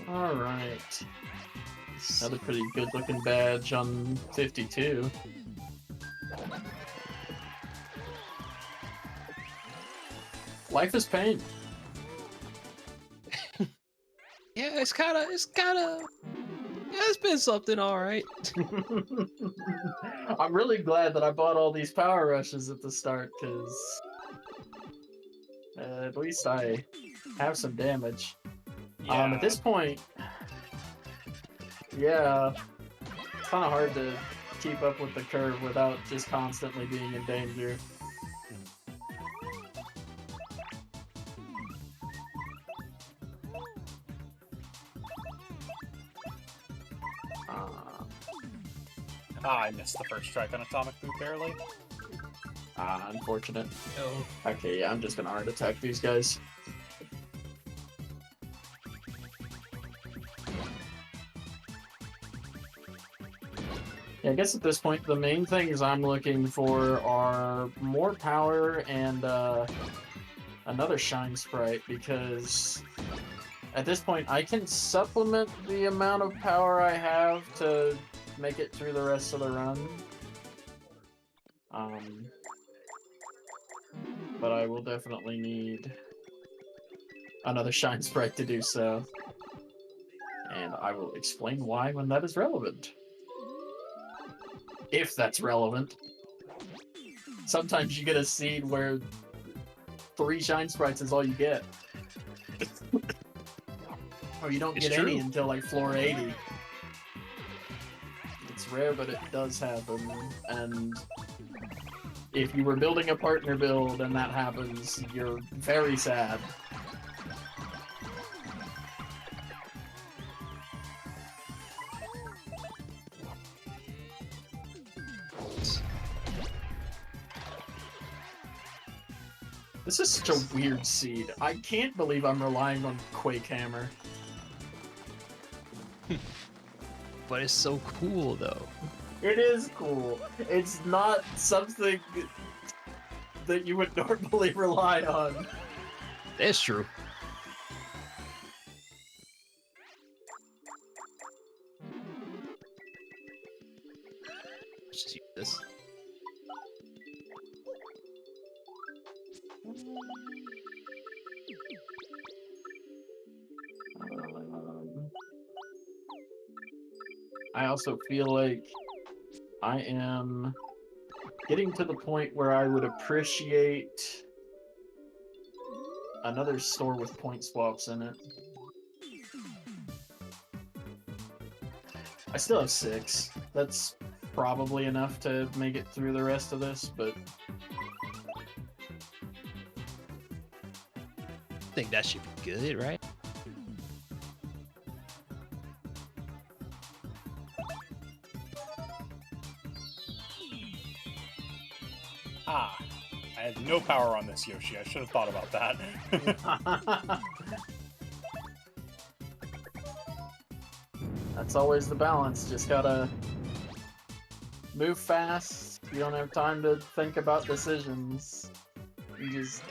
Alright. Another pretty good looking badge on 52. Life is pain. Yeah, it's kind of, yeah, it's been something, all right. I'm really glad that I bought all these power rushes at the start, because at least I have some damage. Yeah. At this point, yeah, it's kind of hard to keep up with the curve without just constantly being in danger. I missed the first strike on Atomic Boot barely. Unfortunate. No. Okay, yeah, I'm just gonna hard attack these guys. Yeah, I guess at this point, the main things I'm looking for are more power and another Shine Sprite, because at this point I can supplement the amount of power I have to make it through the rest of the run. But I will definitely need another Shine Sprite to do so. And I will explain why when that is relevant. If that's relevant. Sometimes you get a seed where 3 Shine Sprites is all you get. Or you don't get any until like floor 80. It's rare, but it does happen. And if you were building a partner build and that happens, you're very sad. This is such a weird seed. I can't believe I'm relying on Quake Hammer. But it's so cool, though. It is cool. It's not something that you would normally rely on. That's true. Let's just use this. I also feel like I am getting to the point where I would appreciate another store with point swaps in it. I still have 6. That's probably enough to make it through the rest of this, but I think that should be good, right? Ah, I had no power on this Yoshi. I should have thought about that. That's always the balance. Just gotta move fast. You don't have time to think about decisions. You just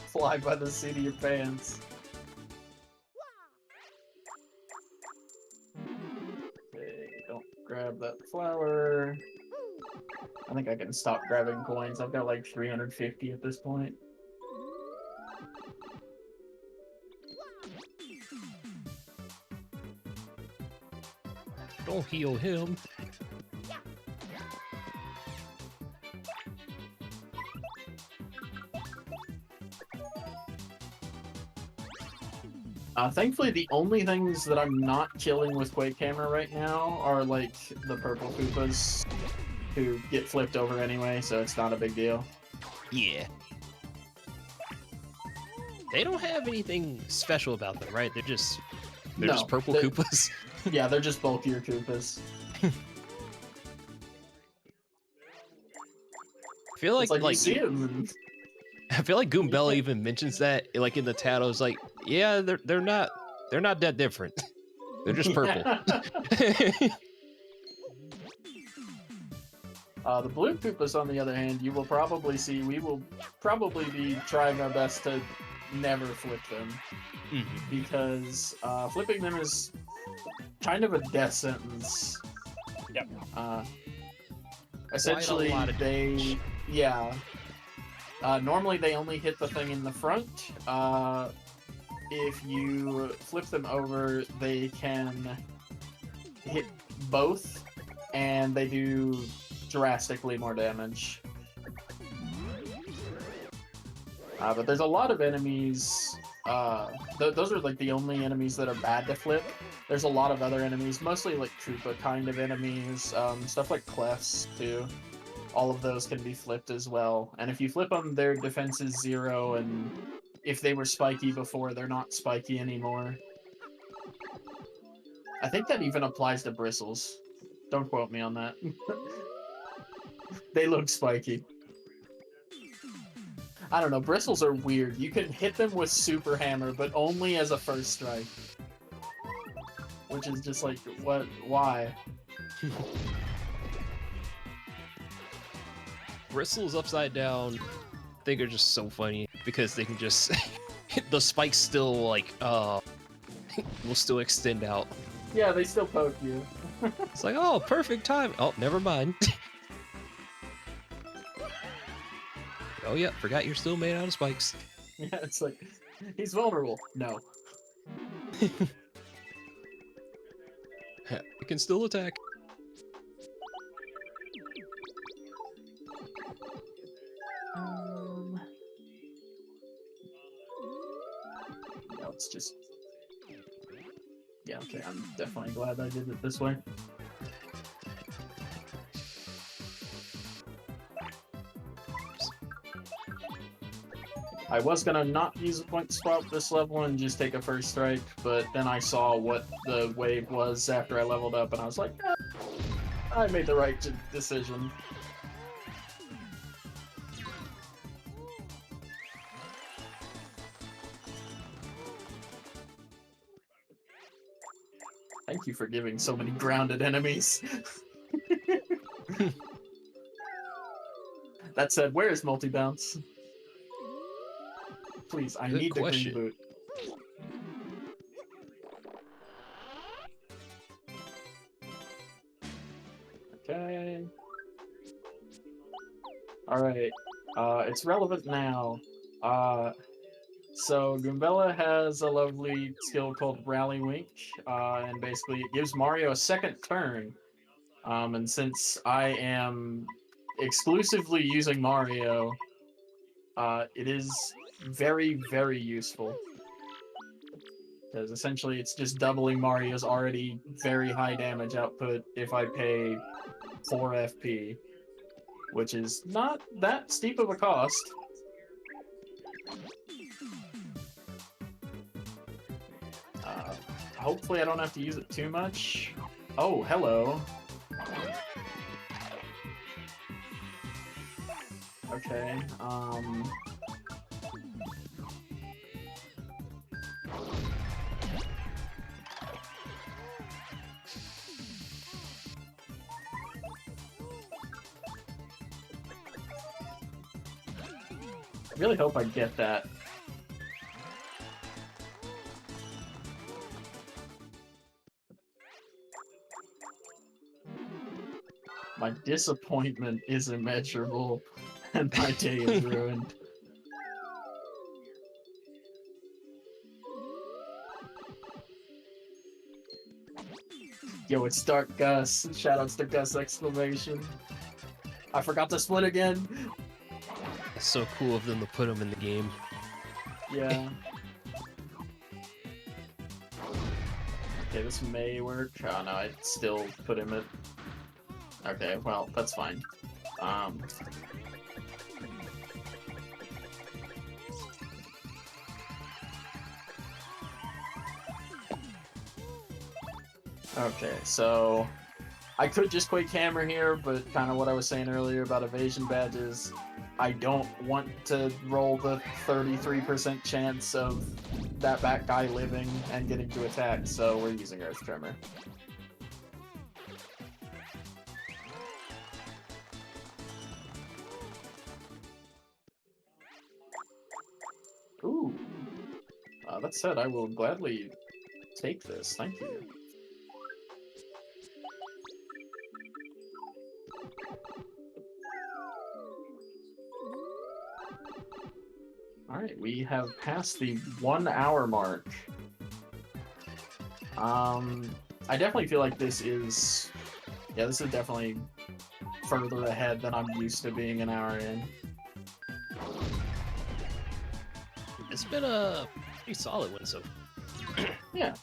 fly by the seat of your pants. Okay, don't grab that flower. I think I can stop grabbing coins. I've got like 350 at this point. Don't heal him. Thankfully, the only things that I'm not killing with Quake Hammer right now are like the purple Koopas, who get flipped over anyway, so it's not a big deal. Yeah. They don't have anything special about them, right? They're just purple Koopas. Yeah, they're just bulkier Koopas. I feel like you see them. I feel like Goombella even mentions that, like in the title. It's like, yeah, they're not that different. They're just purple. The blue Koopas, on the other hand, you will probably see. We will probably be trying our best to never flip them, because flipping them is kind of a death sentence. Yep. Essentially, normally they only hit the thing in the front. If you flip them over, they can hit both, and they do drastically more damage. But there's a lot of enemies. Those are like the only enemies that are bad to flip. There's a lot of other enemies, mostly like Koopa kind of enemies, stuff like Clefs too. All of those can be flipped as well. And if you flip them, their defense is 0, and if they were spiky before, they're not spiky anymore. I think that even applies to bristles. Don't quote me on that. They look spiky. I don't know, bristles are weird. You can hit them with Super Hammer, but only as a first strike. Which is just like, what? Why? Bristles upside down, I think are just so funny. because they can just the spikes still like will still extend out. Yeah, they still poke you. It's like, oh, perfect time. Oh, never mind. Oh yeah, forgot you're still made out of spikes. Yeah, it's like, he's vulnerable. No. It can still attack. No, it's just... Yeah, okay, I'm definitely glad I did it this way. I was gonna not use a point swap this level and just take a first strike, but then I saw what the wave was after I leveled up, and I was like, I made the right decision. Thank you for giving so many grounded enemies. That said, where is multi-bounce? Please, I Good need question. the green boot. Okay. Alright. It's relevant now. So Goombella has a lovely skill called Rally Wink, and basically it gives Mario a second turn. And since I am exclusively using Mario, it is very, very useful. Because essentially it's just doubling Mario's already very high damage output if I pay 4 FP, which is not that steep of a cost. Hopefully I don't have to use it too much. Oh, hello. Okay, I really hope I get that. My disappointment is immeasurable, and my day is ruined. Yo, it's Dark Gus. Shoutouts to Gus exclamation. I forgot to split again. It's so cool of them to put them in the game. Yeah. Okay, this may work. Oh no, I still put him at... Okay, well, that's fine. Okay, so I could just Quake Hammer here, but kind of what I was saying earlier about evasion badges, I don't want to roll the 33% chance of that back guy living and getting to attack, so we're using Earth Tremor. Ooh. That said, I will gladly take this. Thank you. Alright, we have passed the 1 hour mark. I definitely feel like this is... Yeah, this is definitely further ahead than I'm used to being an hour in. It's been a pretty solid one, so... Yeah.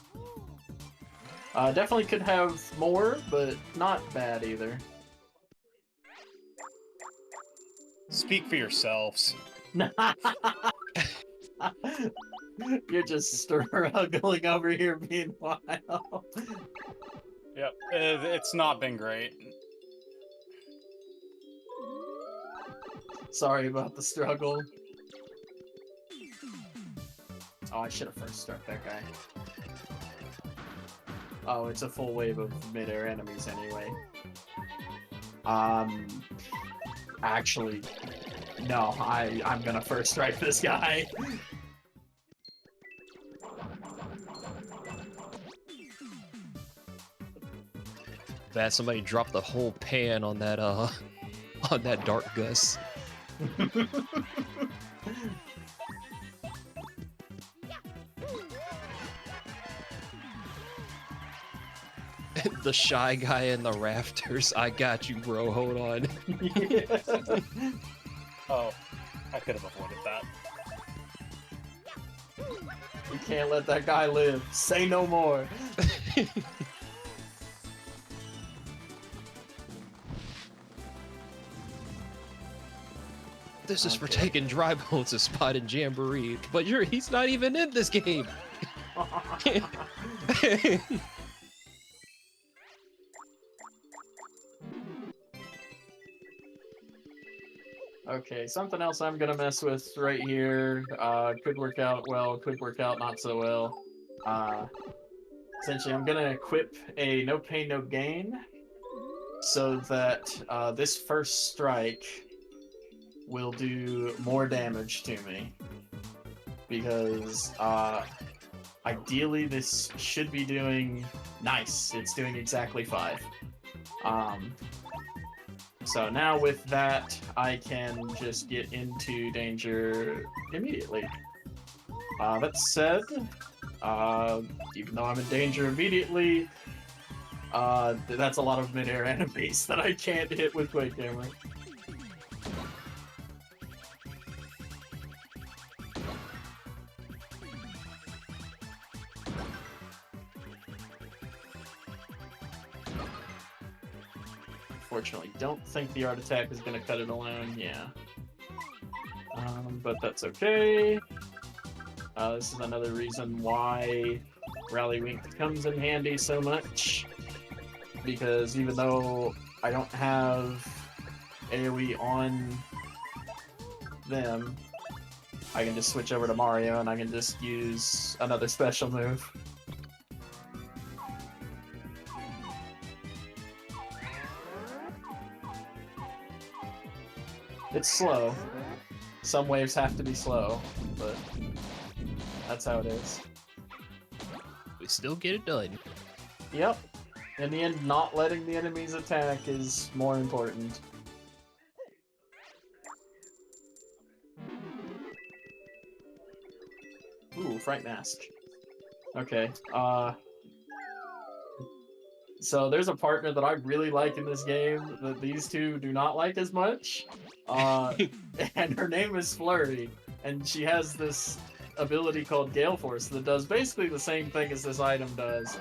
Definitely could have more, but not bad either. Speak for yourselves. You're just struggling over here being wild. Yep, it's not been great. Sorry about the struggle. Oh, I should have first struck that guy. Oh, it's a full wave of mid-air enemies anyway. Actually, No, I'm gonna first strike this guy. Bad somebody dropped the whole pan on that on that Dark Gus. The shy guy in the rafters. I got you, bro. Hold on. Yeah. Oh, I could have avoided that. You can't let that guy live. Say no more. This is for Okay. taking Dry Bones' spot in Jamboree, but he's not even in this game. Okay, something else I'm gonna mess with right here. Could work out well, could work out not so well. Essentially, I'm gonna equip a no pain, no gain, so that this first strike will do more damage to me. Because ideally, this should be doing nice. It's doing exactly 5. So now with that, I can just get into danger immediately. That said, even though I'm in danger immediately, that's a lot of mid-air enemies that I can't hit with Quake Hammer. Unfortunately, don't think the art attack is going to cut it alone, yeah. But that's okay. This is another reason why Rally Wink comes in handy so much. Because even though I don't have AoE on them, I can just switch over to Mario and I can just use another special move. It's slow. Some waves have to be slow, but that's how it is. We still get it done. Yep. In the end, not letting the enemies attack is more important. Ooh, Fright Mask. Okay, so there's a partner that I really like in this game that these two do not like as much. And her name is Flurry, and she has this ability called Gale Force that does basically the same thing as this item does.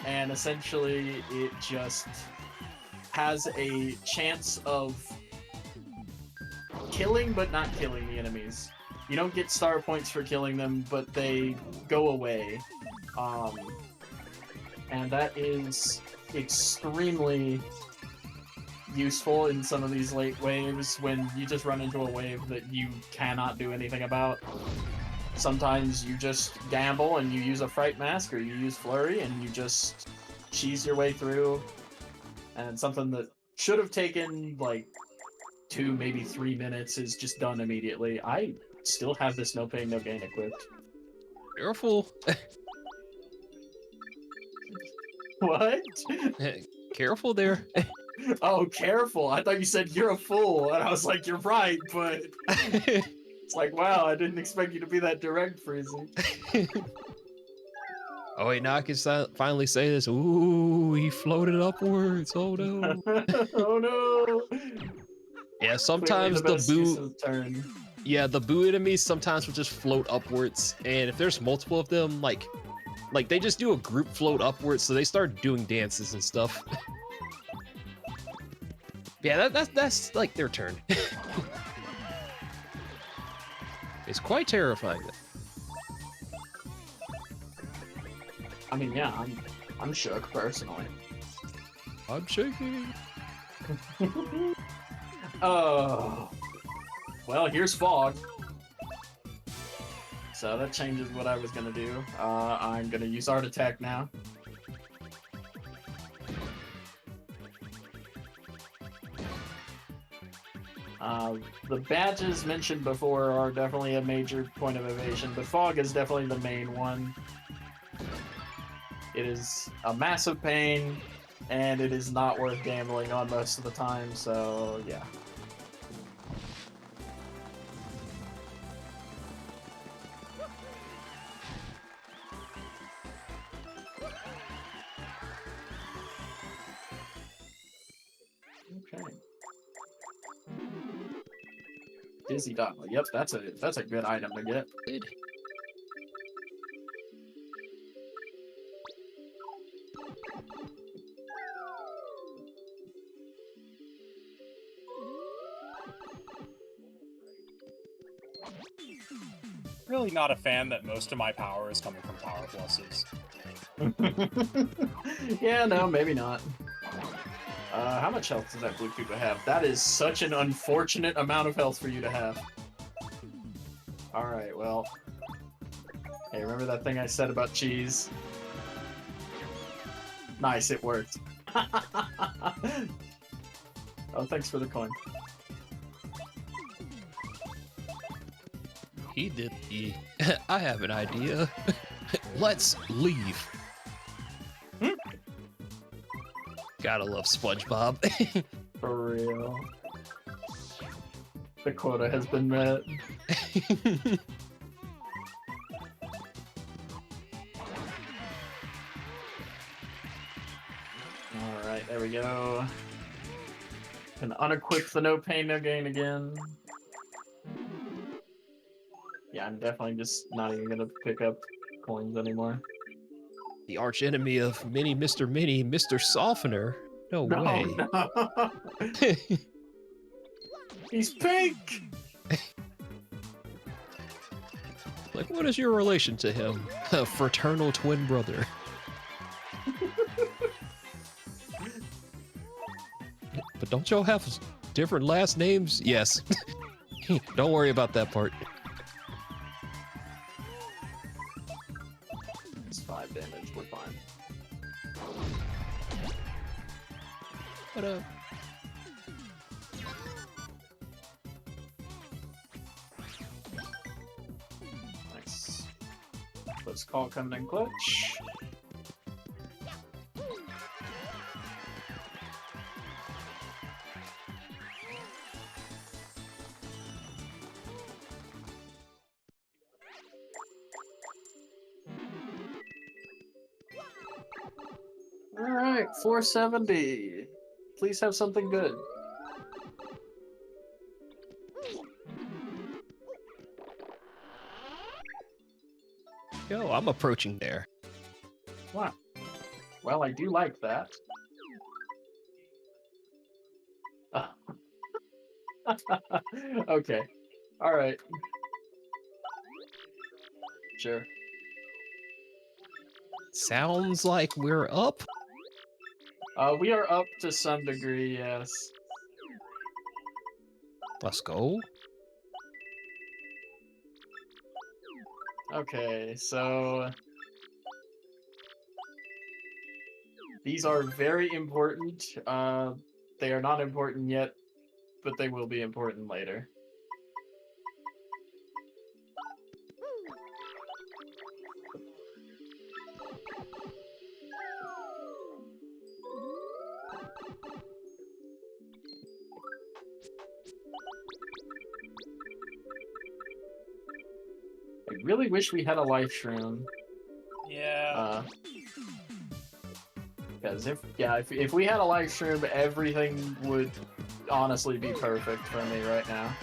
And essentially, it just has a chance of killing but not killing the enemies. You don't get star points for killing them, but they go away. And that is extremely useful in some of these late waves when you just run into a wave that you cannot do anything about. Sometimes you just gamble and you use a Fright Mask or you use Flurry and you just cheese your way through. And something that should have taken like 2, maybe 3 minutes is just done immediately. I still have this no pain, no gain equipped. Careful. What? Careful there. Oh, careful. I thought you said you're a fool. And I was like, you're right, but it's like, wow, I didn't expect you to be that direct, Freezy. Oh wait, now I can finally say this. Ooh, he floated upwards. Oh no. Oh no! Yeah, Clearly sometimes the the best use boo. of turn. Yeah, the boo enemies sometimes will just float upwards, and if there's multiple of them, like they just do a group float upwards, so they start doing dances and stuff. Yeah, that's like their turn. It's quite terrifying. I mean, yeah, I'm shook personally. I'm shaking. Oh, well, here's fog. So that changes what I was gonna do. I'm gonna use art attack now. The badges mentioned before are definitely a major point of evasion, but fog is definitely the main one. It is a massive pain, and it is not worth gambling on most of the time, so yeah. Okay. Dizzy Dot. Yep, that's a good item to get. Really not a fan that most of my power is coming from power pluses. Yeah, no, maybe not. How much health does that blue Koopa have? That is such an unfortunate amount of health for you to have. Alright, well. Hey, remember that thing I said about cheese? Nice, it worked. Oh, thanks for the coin. He did the. I have an idea. Let's leave. Gotta love SpongeBob. For real. The quota has been met. Alright, there we go. Can unequip the no pain, no gain again. Yeah, I'm definitely just not even gonna pick up coins anymore. The arch enemy of Mini, Mr. Softener. No way. No. He's pink! Like, what is your relation to him? A fraternal twin brother. But don't y'all have different last names? Yes. Don't worry about that part. It's 5 damage, we're fine. What up? Nice. Close call coming in clutch. Alright, 470. Please have something good. Yo, I'm approaching there. Wow. Well, I do like that. Okay. Alright. Sure. Sounds like we're up. We are up to some degree, yes. Let's go. Okay, so these are very important. They are not important yet, but they will be important later. I really wish we had a life shroom. Yeah. Because if we had a life shroom, everything would honestly be perfect for me right now.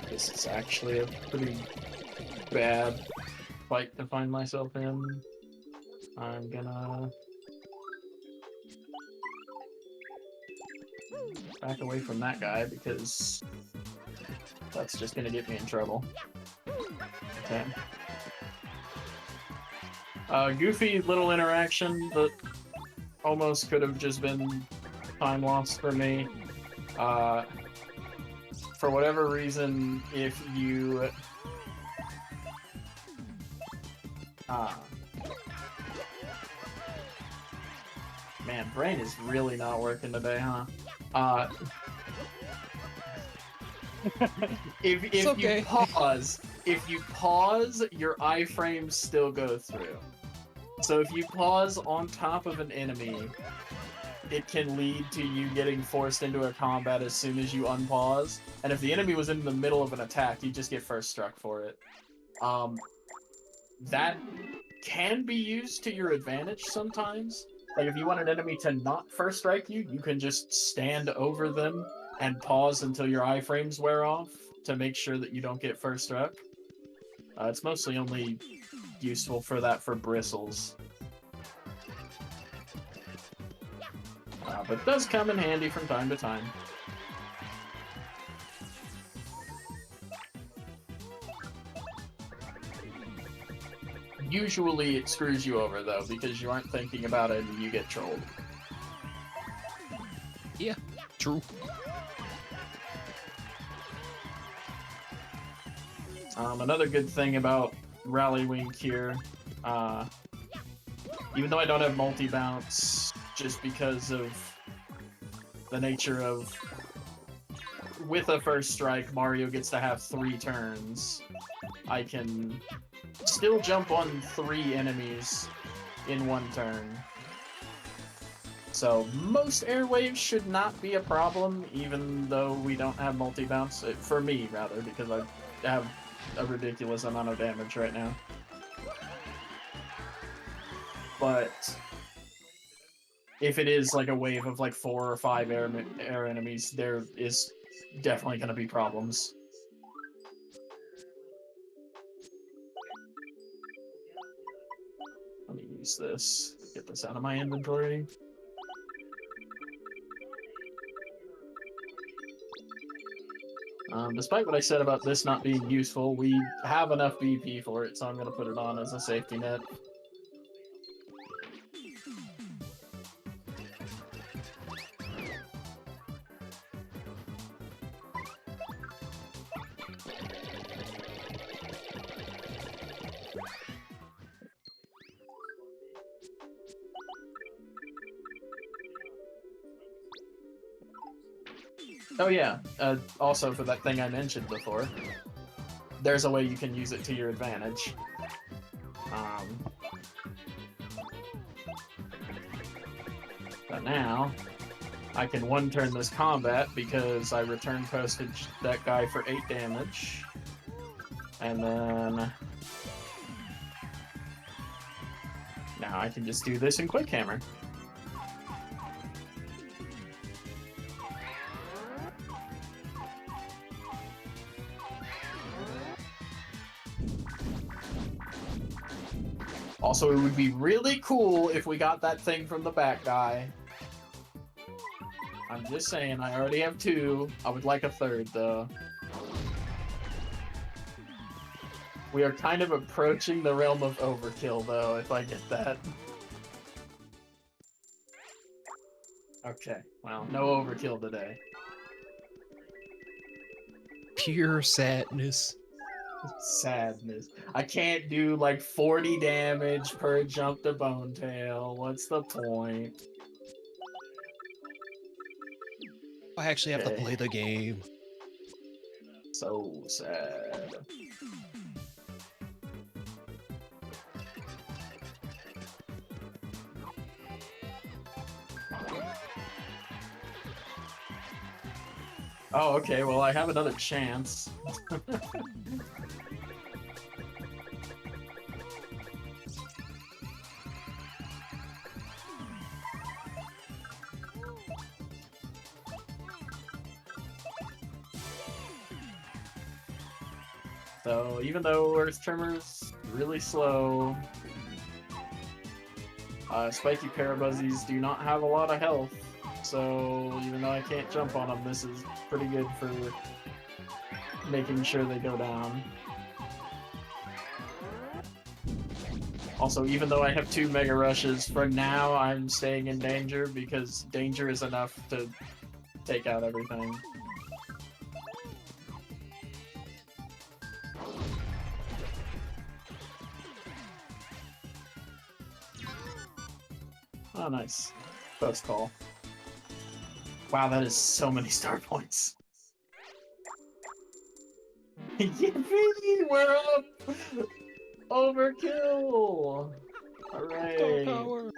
This is actually a pretty bad fight to find myself in. I'm gonna back away from that guy because that's just gonna get me in trouble. Okay. Goofy little interaction that almost could have just been time lost for me. For whatever reason, if you man, brain is really not working today, huh? If okay. you pause, your iframes still go through. So if you pause on top of an enemy, it can lead to you getting forced into a combat as soon as you unpause. And if the enemy was in the middle of an attack, you just get first struck for it. That can be used to your advantage sometimes. Like if you want an enemy to not first strike you, you can just stand over them and pause until your iframes wear off to make sure that you don't get first struck. It's mostly only useful for that for bristles. But it does come in handy from time to time. Usually it screws you over, though, because you aren't thinking about it and you get trolled. Yeah, true. Another good thing about Rally Wing here, even though I don't have multi-bounce, just because of the nature of with a first strike, Mario gets to have 3 turns. I can still jump on 3 enemies in 1 turn. So most air waves should not be a problem, even though we don't have multi-bounce. For me, rather, because I have a ridiculous amount of damage right now. But if it is like a wave of like 4 or 5 air enemies, there is definitely going to be problems. Let me use this. Get this out of my inventory. Despite what I said about this not being useful, we have enough BP for it, so I'm going to put it on as a safety net. Oh yeah, also for that thing I mentioned before, there's a way you can use it to your advantage. But now, I can one-turn this combat because I return postage that guy for 8 damage. And then... now I can just do this in Quick Hammer. Also, it would be really cool if we got that thing from the back guy. I'm just saying, I already have 2. I would like a 3rd, though. We are kind of approaching the realm of overkill, though, if I get that. Okay, well, no overkill today. Pure sadness. Sadness. I can't do like 40 damage per jump to Bonetail. What's the point? I actually have to play the game. So sad. Oh, okay, well, I have another chance. So, even though Earth Tremor's really slow, spiky Parabuzzies do not have a lot of health. So, even though I can't jump on them, this is pretty good for making sure they go down. Also, even though I have 2 Mega Rushes, for now I'm staying in danger because danger is enough to take out everything. Oh, nice. Close call. Wow, that is so many star points. Yippee! We're up! Overkill! Hooray! Star power.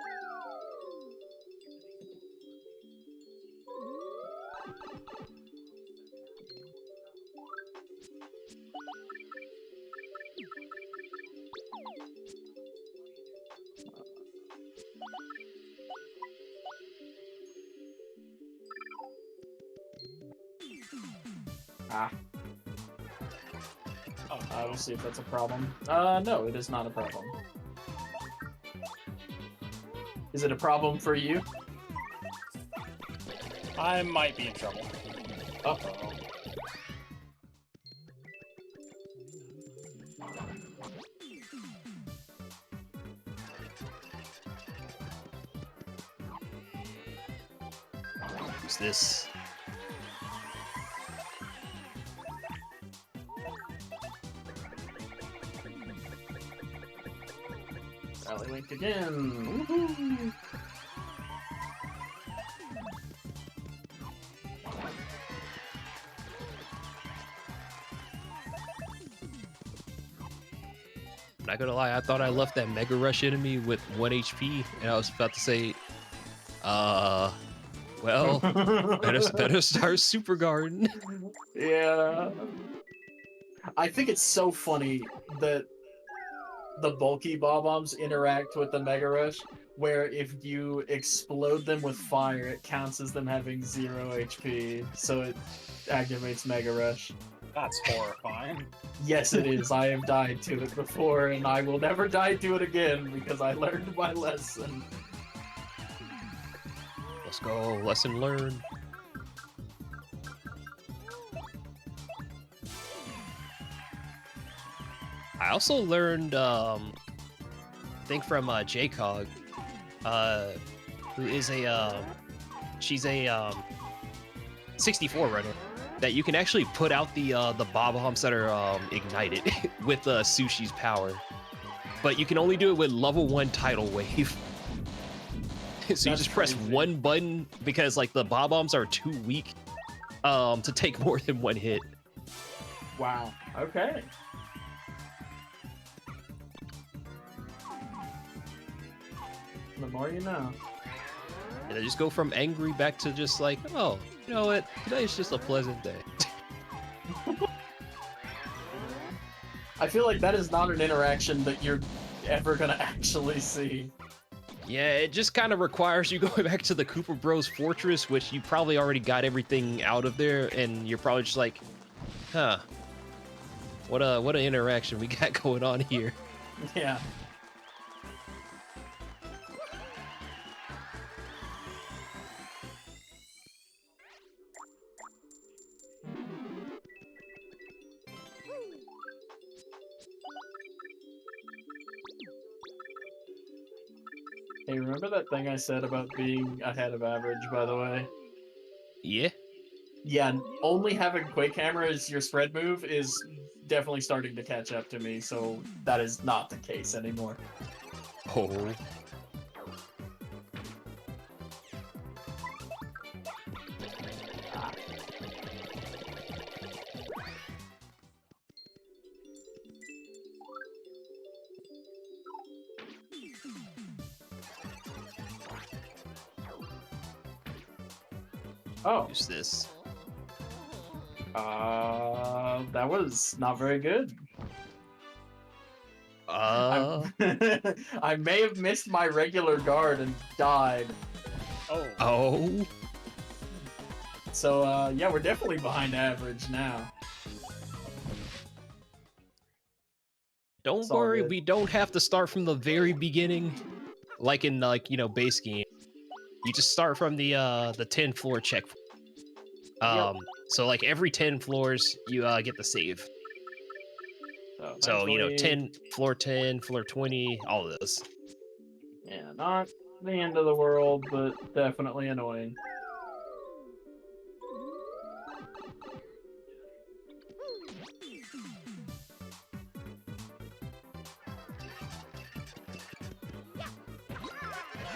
Ah. We'll see if that's a problem. No, it is not a problem. Is it a problem for you? I might be in trouble. Uh-oh. Who's this? Rally Link again. Woohoo! Not gonna lie, I thought I left that Mega Rush enemy with 1 HP, and I was about to say, well, better start Super Garden. Yeah. I think it's so funny that the bulky Bob-ombs interact with the Mega Rush, where if you explode them with fire, it counts as them having 0 HP, so it activates Mega Rush. That's horrifying. Yes, it is. I have died to it before, and I will never die to it again because I learned my lesson. Let's go, lesson learned. I also learned, I think from JCog, who is she's a 64 runner, that you can actually put out the bob-ombs that are ignited with Sushi's power, but you can only do it with level 1 tidal wave. So you just press one button because like the bob-ombs are too weak to take more than one hit. Wow. Okay. The more you know. And I just go from angry back to just like, oh, you know what? Today's just a pleasant day. I feel like that is not an interaction that you're ever gonna actually see. Yeah, it just kind of requires you going back to the Cooper Bros Fortress, which you probably already got everything out of there, and you're probably just like, huh, what an interaction we got going on here. Yeah. Hey, remember that thing I said about being ahead of average, by the way? Yeah? Yeah, only having Quake Hammer as your spread move is definitely starting to catch up to me, so that is not the case anymore. Oh. Oh. Who's this? That was not very good. I may have missed my regular guard and died. Oh. So, yeah, we're definitely behind average now. Don't It's all worry, good. we don't have to start from the very beginning, like in base game. You just start from the 10th floor checkpoint. So like every 10 floors, you get the save. So, 10, floor 10, floor 20, all of those. Yeah, not the end of the world, but definitely annoying.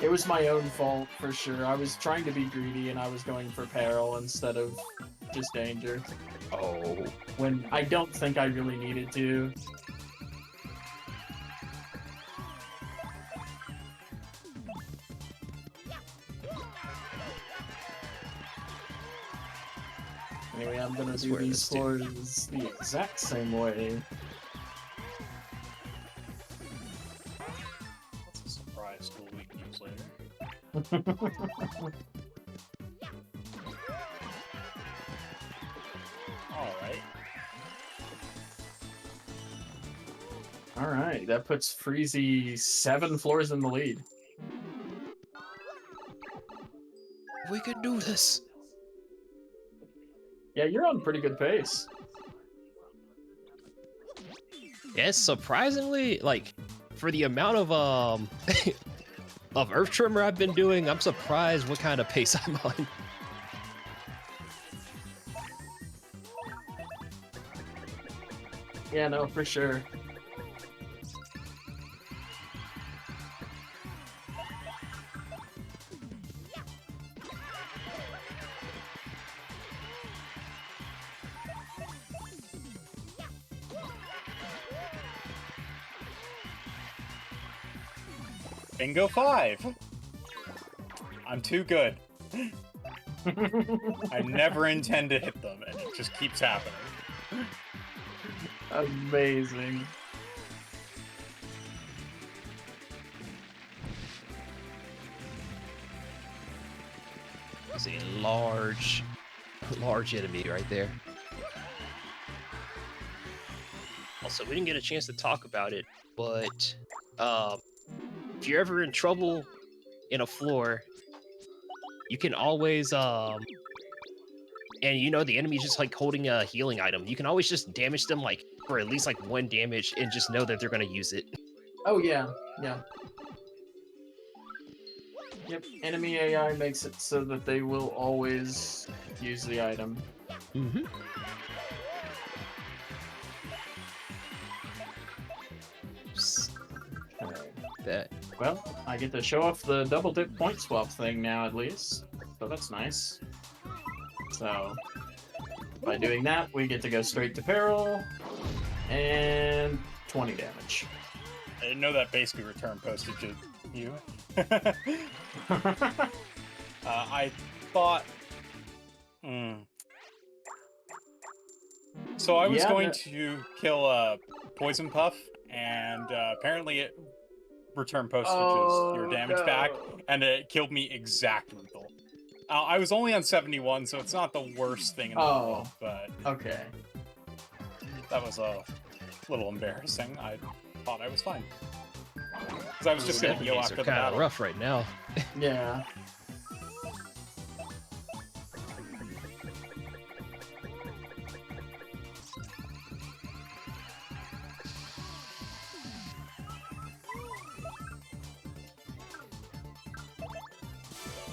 It was my own fault for sure. I was trying to be greedy and I was going for peril instead of just danger. Oh. When I don't think I really needed to. Anyway, I'm gonna do these floors the exact same way. That's a surprise tool we can use later. Alright. Alright, that puts Freezy 7 floors in the lead. We can do this. Yeah, you're on pretty good pace. Yes, surprisingly, like, for the amount of of Earth Tremor I've been doing, I'm surprised what kind of pace I'm on. Yeah, no, for sure. Bingo 5! I'm too good. I never intend to hit them, and it just keeps happening. Amazing. It's a large enemy right there. Also, we didn't get a chance to talk about it, but if you're ever in trouble in a floor, you can always and you know the enemy's just like holding a healing item. You can always just damage them like for at least like 1 damage and just know that they're gonna use it. Oh yeah, yeah. Yep, enemy AI makes it so that they will always use the item. Mm-hmm. That. Well, I get to show off the double dip point swap thing now at least, so that's nice. So, by doing that, we get to go straight to peril, and 20 damage. I didn't know that basically returned postage to you. I thought... So I was going to kill Poison Puff, and apparently it returned postage as your damage back, and it killed me exact lethal. I was only on 71, so it's not the worst thing in the world, but okay. That was a little embarrassing. I thought I was fine. Because I was just going to heal after the kind of battle. rough right now. Yeah.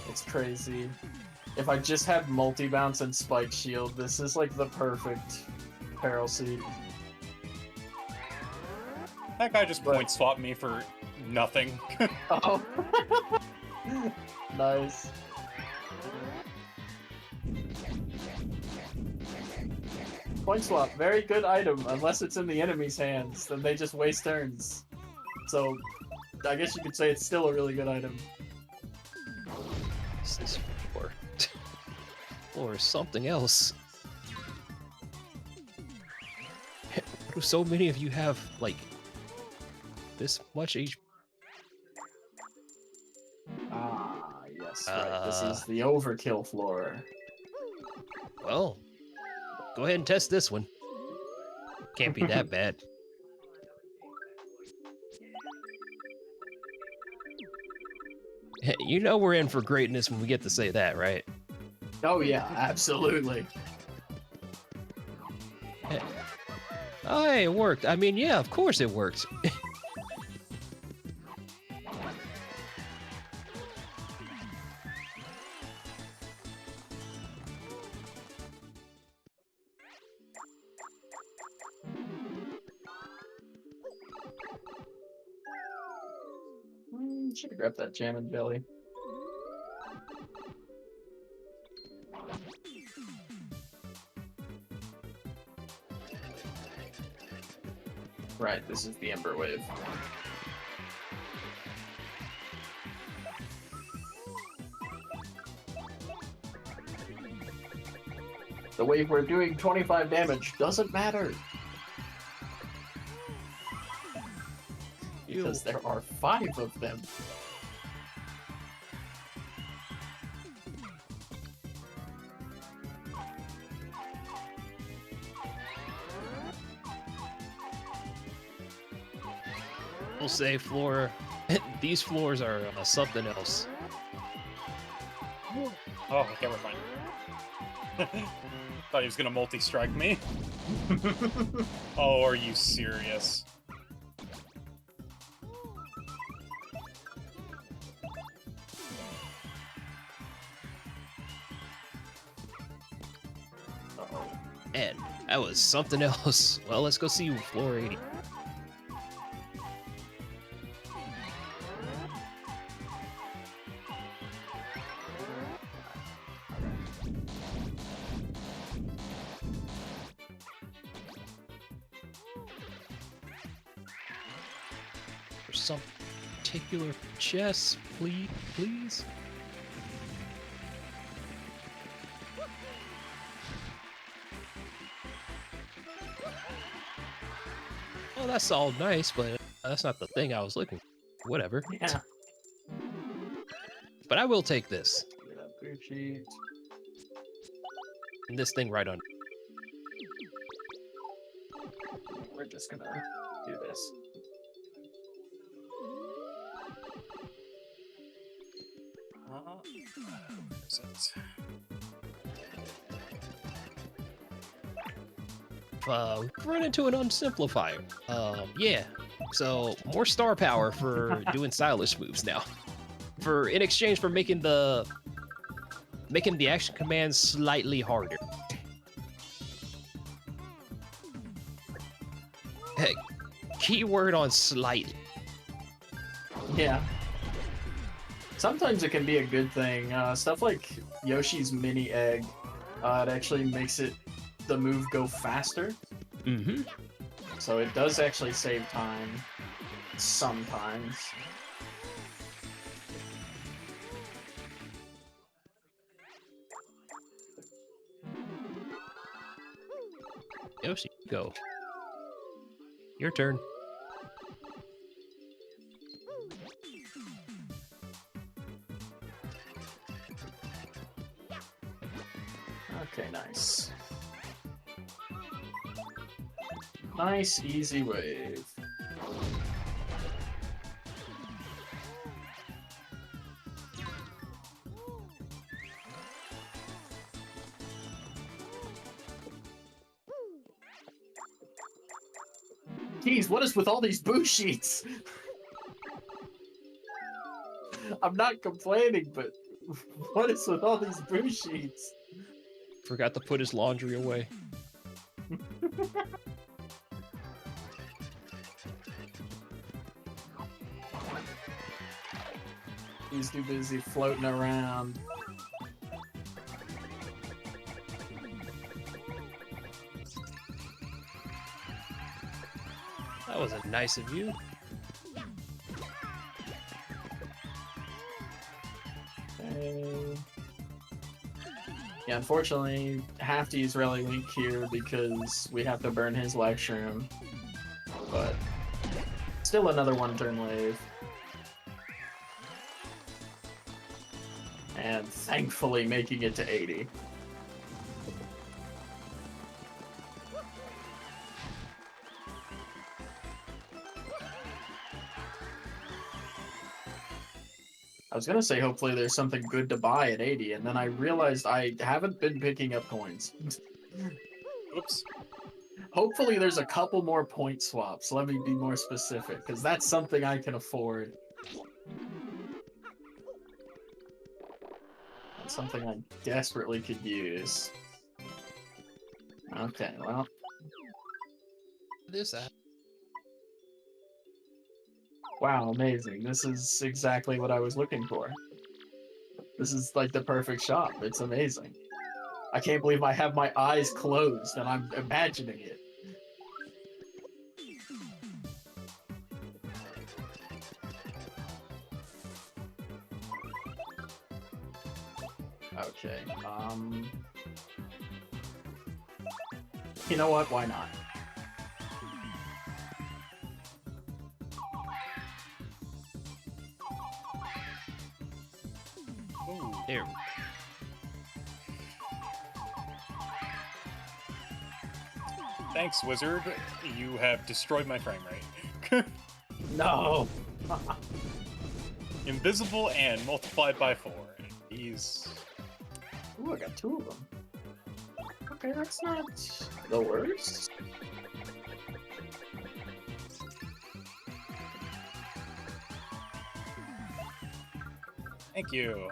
It's crazy. If I just had multi-bounce and spike shield, this is like the perfect peril seed. That guy just point swapped me for nothing. Oh. Nice. Point swap, very good item, unless it's in the enemy's hands, then they just waste turns. So, I guess you could say it's still a really good item. This is or something else. Why do so many of you have, like, this much HP? Ah, yes, right. This is the overkill floor. Well, go ahead and test this one. Can't be that bad. You know we're in for greatness when we get to say that, right? Oh yeah, absolutely. Oh, hey, it worked. I mean, yeah, of course it worked. Should have grabbed that jam and belly. Right, this is the Ember Wave. The wave we're doing 25 damage doesn't matter. Because there are 5 of them. We'll say floor. These floors are something else. Oh, okay, we're fine. Thought he was gonna multi-strike me. Oh, are you serious? Man, that was something else. Well, let's go see floor 80. For some particular chest, please. Oh, that's all nice, but that's not the thing I was looking for. Whatever. Yeah. But I will take this. Get up, blue sheet. And this thing right under. We're just gonna do this. Where's it? Run into an unsimplifier. Yeah. So more star power for doing stylish moves now. In exchange for making the action commands slightly harder. Hey, keyword on slightly. Yeah. Sometimes it can be a good thing. Stuff like Yoshi's mini egg, it actually makes the move go faster. Mm-hmm. So it does actually save time sometimes. Yoshi, go. Your turn. Okay, nice. Nice, easy wave. Geez, what is with all these boo sheets? I'm not complaining, but what is with all these boo sheets? Forgot to put his laundry away. He's too busy floating around. That was nice of you. Okay. Yeah, unfortunately, Hafty's really weak here because we have to burn his lecture room. But still another one-turn wave. And thankfully making it to 80. I was gonna say hopefully there's something good to buy at 80, and then I realized I haven't been picking up coins. Oops. Hopefully there's a couple more point swaps. Let me be more specific, because that's something I can afford. That's something I desperately could use. Okay, well. Wow, amazing. This is exactly what I was looking for. This is like the perfect shop. It's amazing. I can't believe I have my eyes closed and I'm imagining it. Okay, you know what? Why not? Ooh. There. Thanks, wizard. You have destroyed my frame rate. No! Invisible and multiplied by 4. These... Ooh, I got 2 of them. Okay, that's not the worst. Thank you.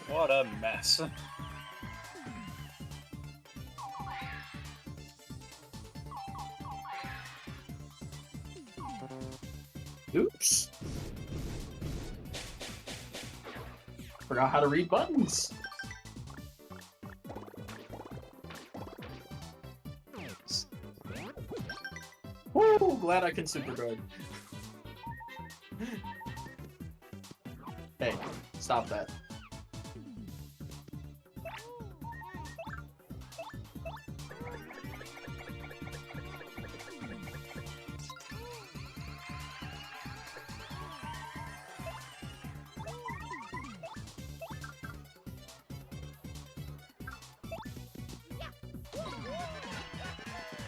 What a mess. Oops. Forgot how to read buttons. Woo! Glad I can super guard. Hey, stop that.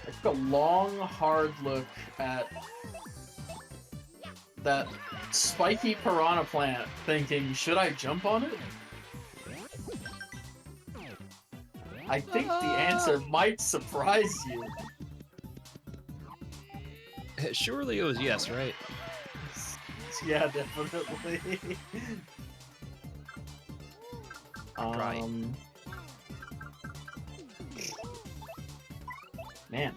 I took a long, hard look at that spiky piranha plant, thinking, should I jump on it? I think the answer might surprise you. Surely it was yes, right? Yeah, definitely. Right. Man.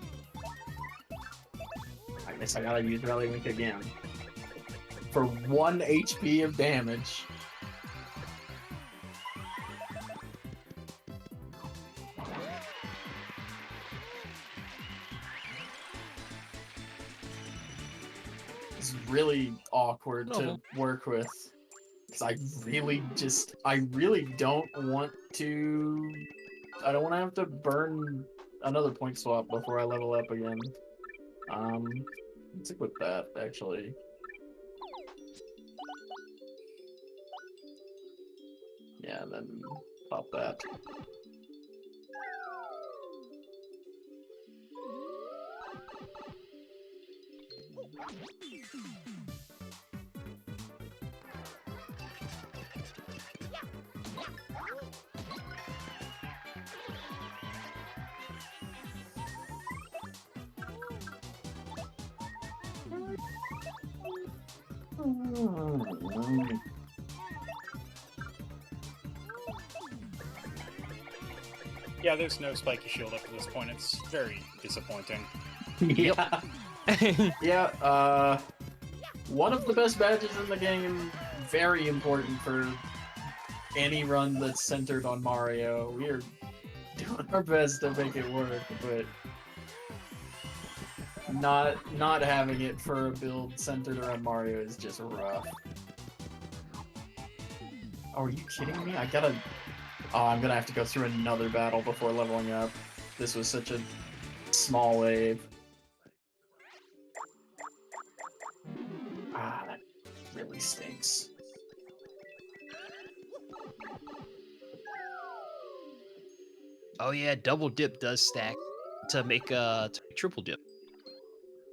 I guess I gotta use Rally Link again. For 1 HP of damage. It's really awkward to work with. Because I really don't want to... I don't want to have to burn another point swap before I level up again. Let's equip that, actually. Yeah, and then pop that. Yeah, there's no spiky shield up to this point. It's very disappointing. Yeah. Yeah, one of the best badges in the game, very important for any run that's centered on Mario. We are doing our best to make it work, but not having it for a build centered around Mario is just rough. Oh, are you kidding me? Oh, I'm gonna have to go through another battle before leveling up. This was such a small wave. Ah, that really stinks. Oh yeah, double dip does stack to make triple dip.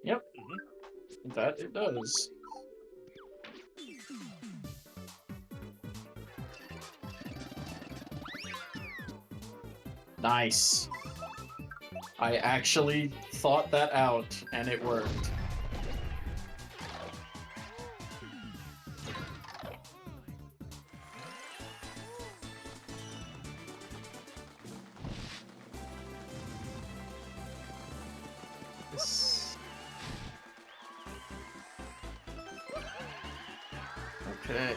Yep. That it does. Nice. I actually thought that out, and it worked. Okay.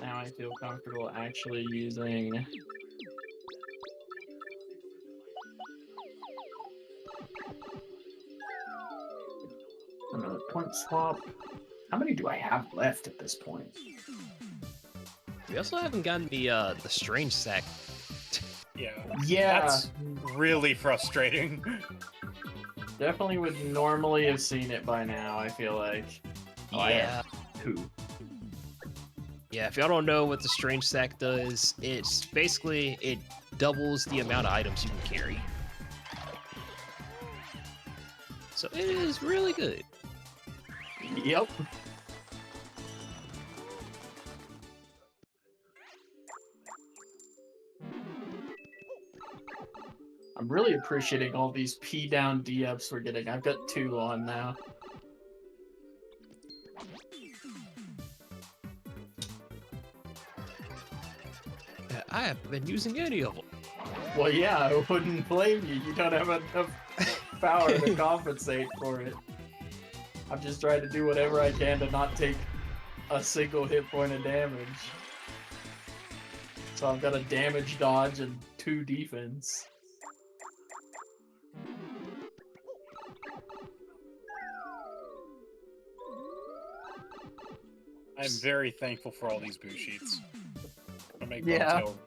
Now I feel comfortable actually using another point swap. How many do I have left at this point? We also haven't gotten the strange sack. Yeah. Yeah, That's really frustrating. definitely would normally have seen it by now, I feel like. Oh, I Yeah. have 2. Yeah, if y'all don't know what the strange sack does, it's basically it doubles the amount of items you can carry. So it is really good. Yep. I'm really appreciating all these P down DFs we're getting. I've got 2 on now. I haven't been using any of them. Well, yeah, I wouldn't blame you. You don't have enough power to compensate for it. I'm just trying to do whatever I can to not take a single hit point of damage. So I've got a damage dodge and 2 defense. I'm very thankful for all these boo sheets. It'll make Yeah. Bonetail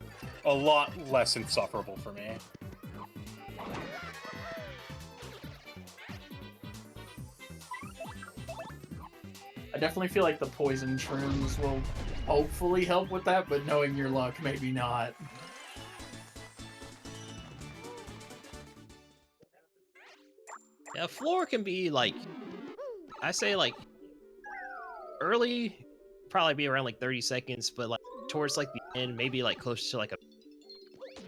a lot less insufferable for me. I definitely feel like the poison shrooms will hopefully help with that, but knowing your luck, maybe not. Yeah, floor can be like, I say like early, probably be around like 30 seconds, but like towards like the end, maybe like close to like a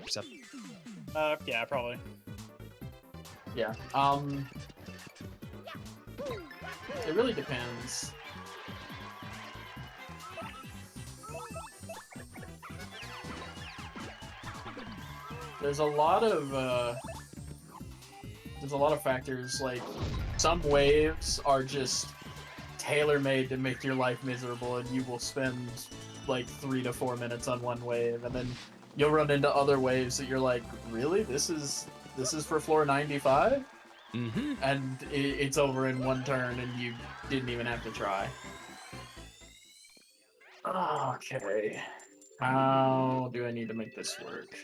or something. Yeah, probably. Yeah. It really depends. There's a lot of factors, like some waves are just tailor-made to make your life miserable, and you will spend like 3 to 4 minutes on one wave, and then you'll run into other waves that you're like, really? This is for floor 95? Mm-hmm. And it's over in one turn, and you didn't even have to try. Okay. How do I need to make this work?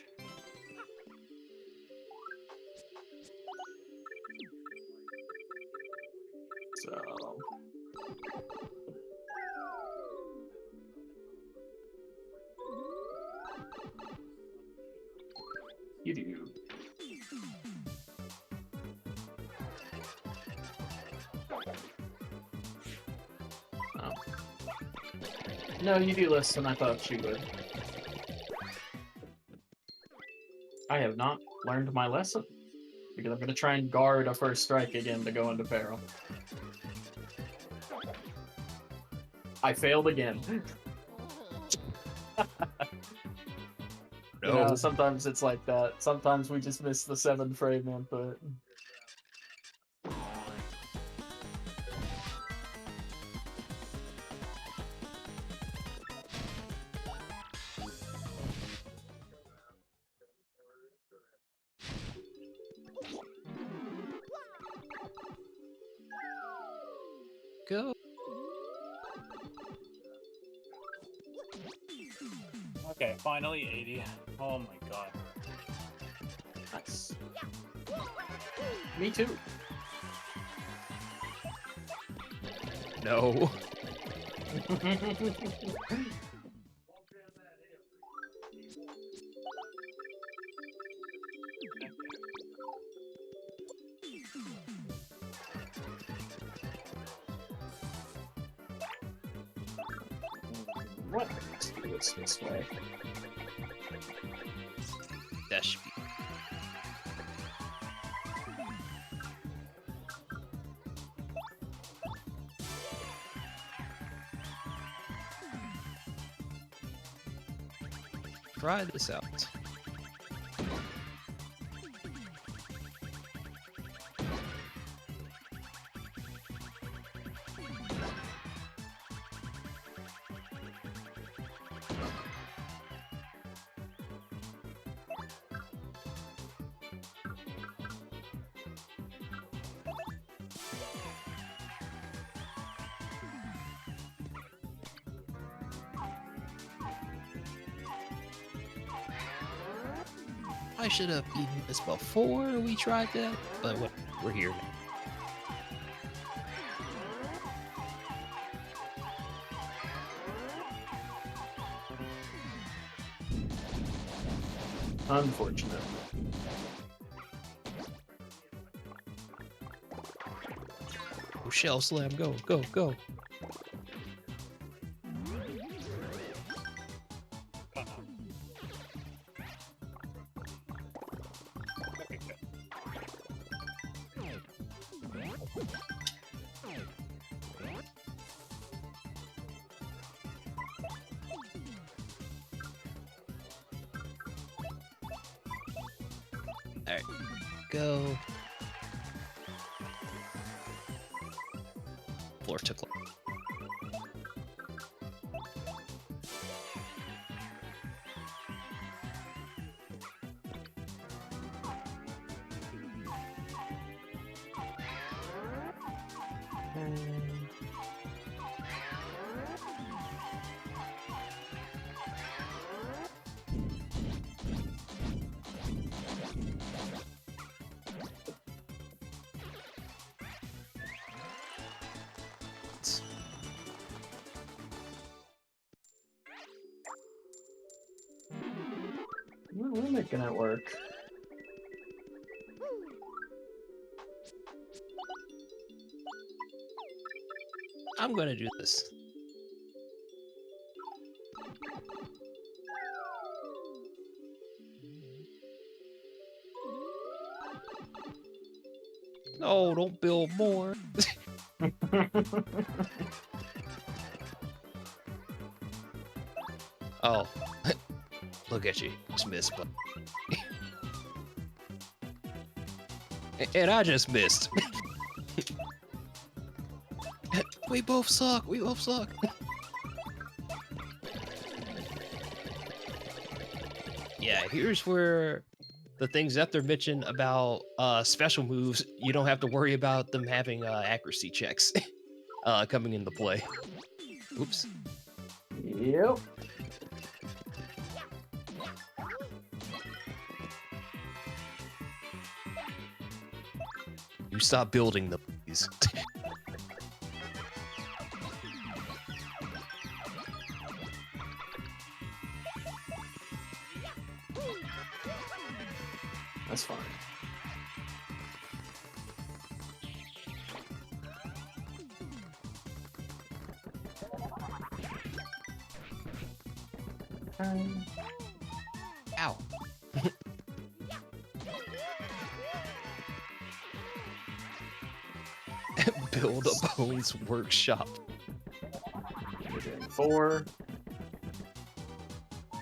So... You do. Oh. No, you do less than I thought you would. I have not learned my lesson, because I'm going to try and guard a first strike again to go into peril. I failed again. You know, sometimes it's like that. Sometimes we just miss the 7-frame input. Go. Okay, finally 80. Oh my god. Nice. Me too. No. What? Let's do this way. That should be. Try this out. I should have eaten this before we tried that, but we're here now. Unfortunate. Oh, Shell Slam, go, go, go. Okay, good. Alright, go. Floor took long. We're making it work. I'm gonna do this. No, don't build more. Oh, look at you, just missed, but and I just missed. We both suck. We both suck. Yeah, here's where the things that they're mentioning about special moves, you don't have to worry about them having accuracy checks coming into play. Oops. Yep. You stop building them, please. That's fine. Ow. Build a Bones workshop. We're doing 4.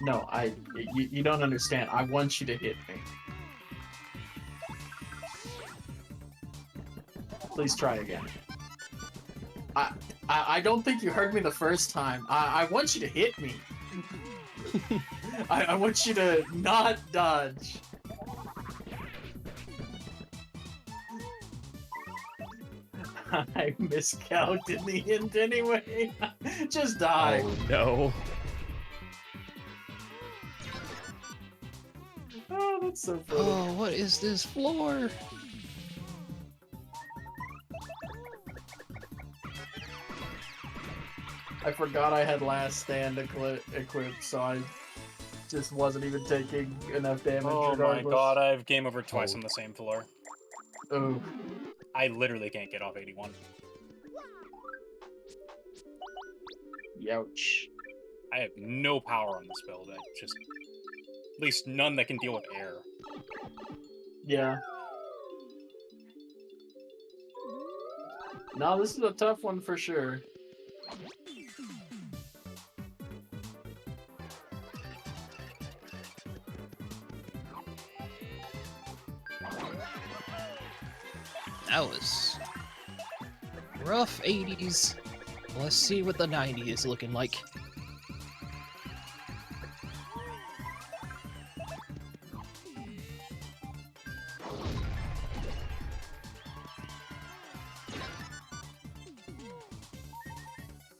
No, you don't understand. I want you to hit me. Please try again. I don't think you heard me the first time. I want you to hit me. I want you to not dodge. I miscounted in the end anyway. Just die. Oh no. Oh, that's so funny. Oh, what is this floor? I forgot I had last stand equipped, so I just wasn't even taking enough damage. Oh regardless. my god, I have game over twice Oh. on the same floor. Oh, I literally can't get off 81. youch. I have no power on this build. I just, at least none that can deal with air. Yeah. No, this is a tough one for sure. That was rough 80s. Let's see what the 90s is looking like.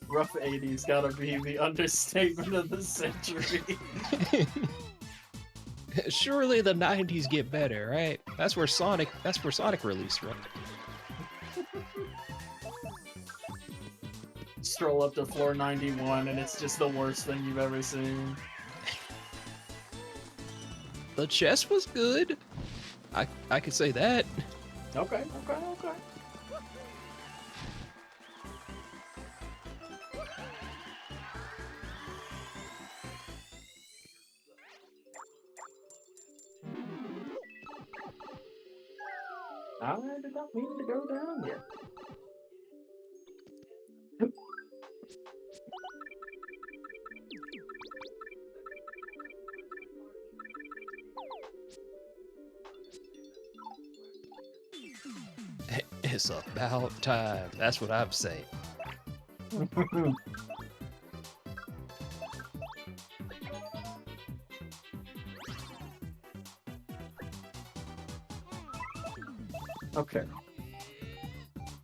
Rough 80s gotta be the understatement of the century. Surely the 90s get better, right? That's where Sonic released, right? Stroll up to floor 91 and it's just the worst thing you've ever seen. The chess was good. I could say that. Okay. I did not mean to go down yet. It's about time. That's what I'm saying. Okay.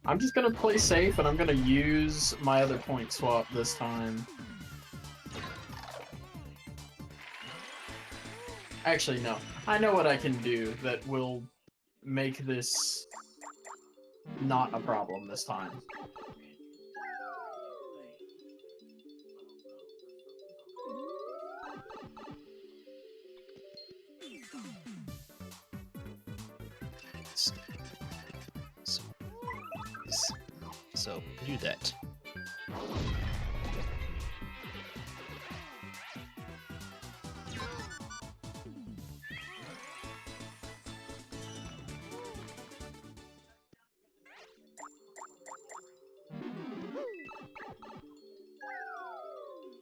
I'm just gonna play safe and I'm gonna use my other point swap this time. Actually, no. I know what I can do that will make this not a problem this time. So do that.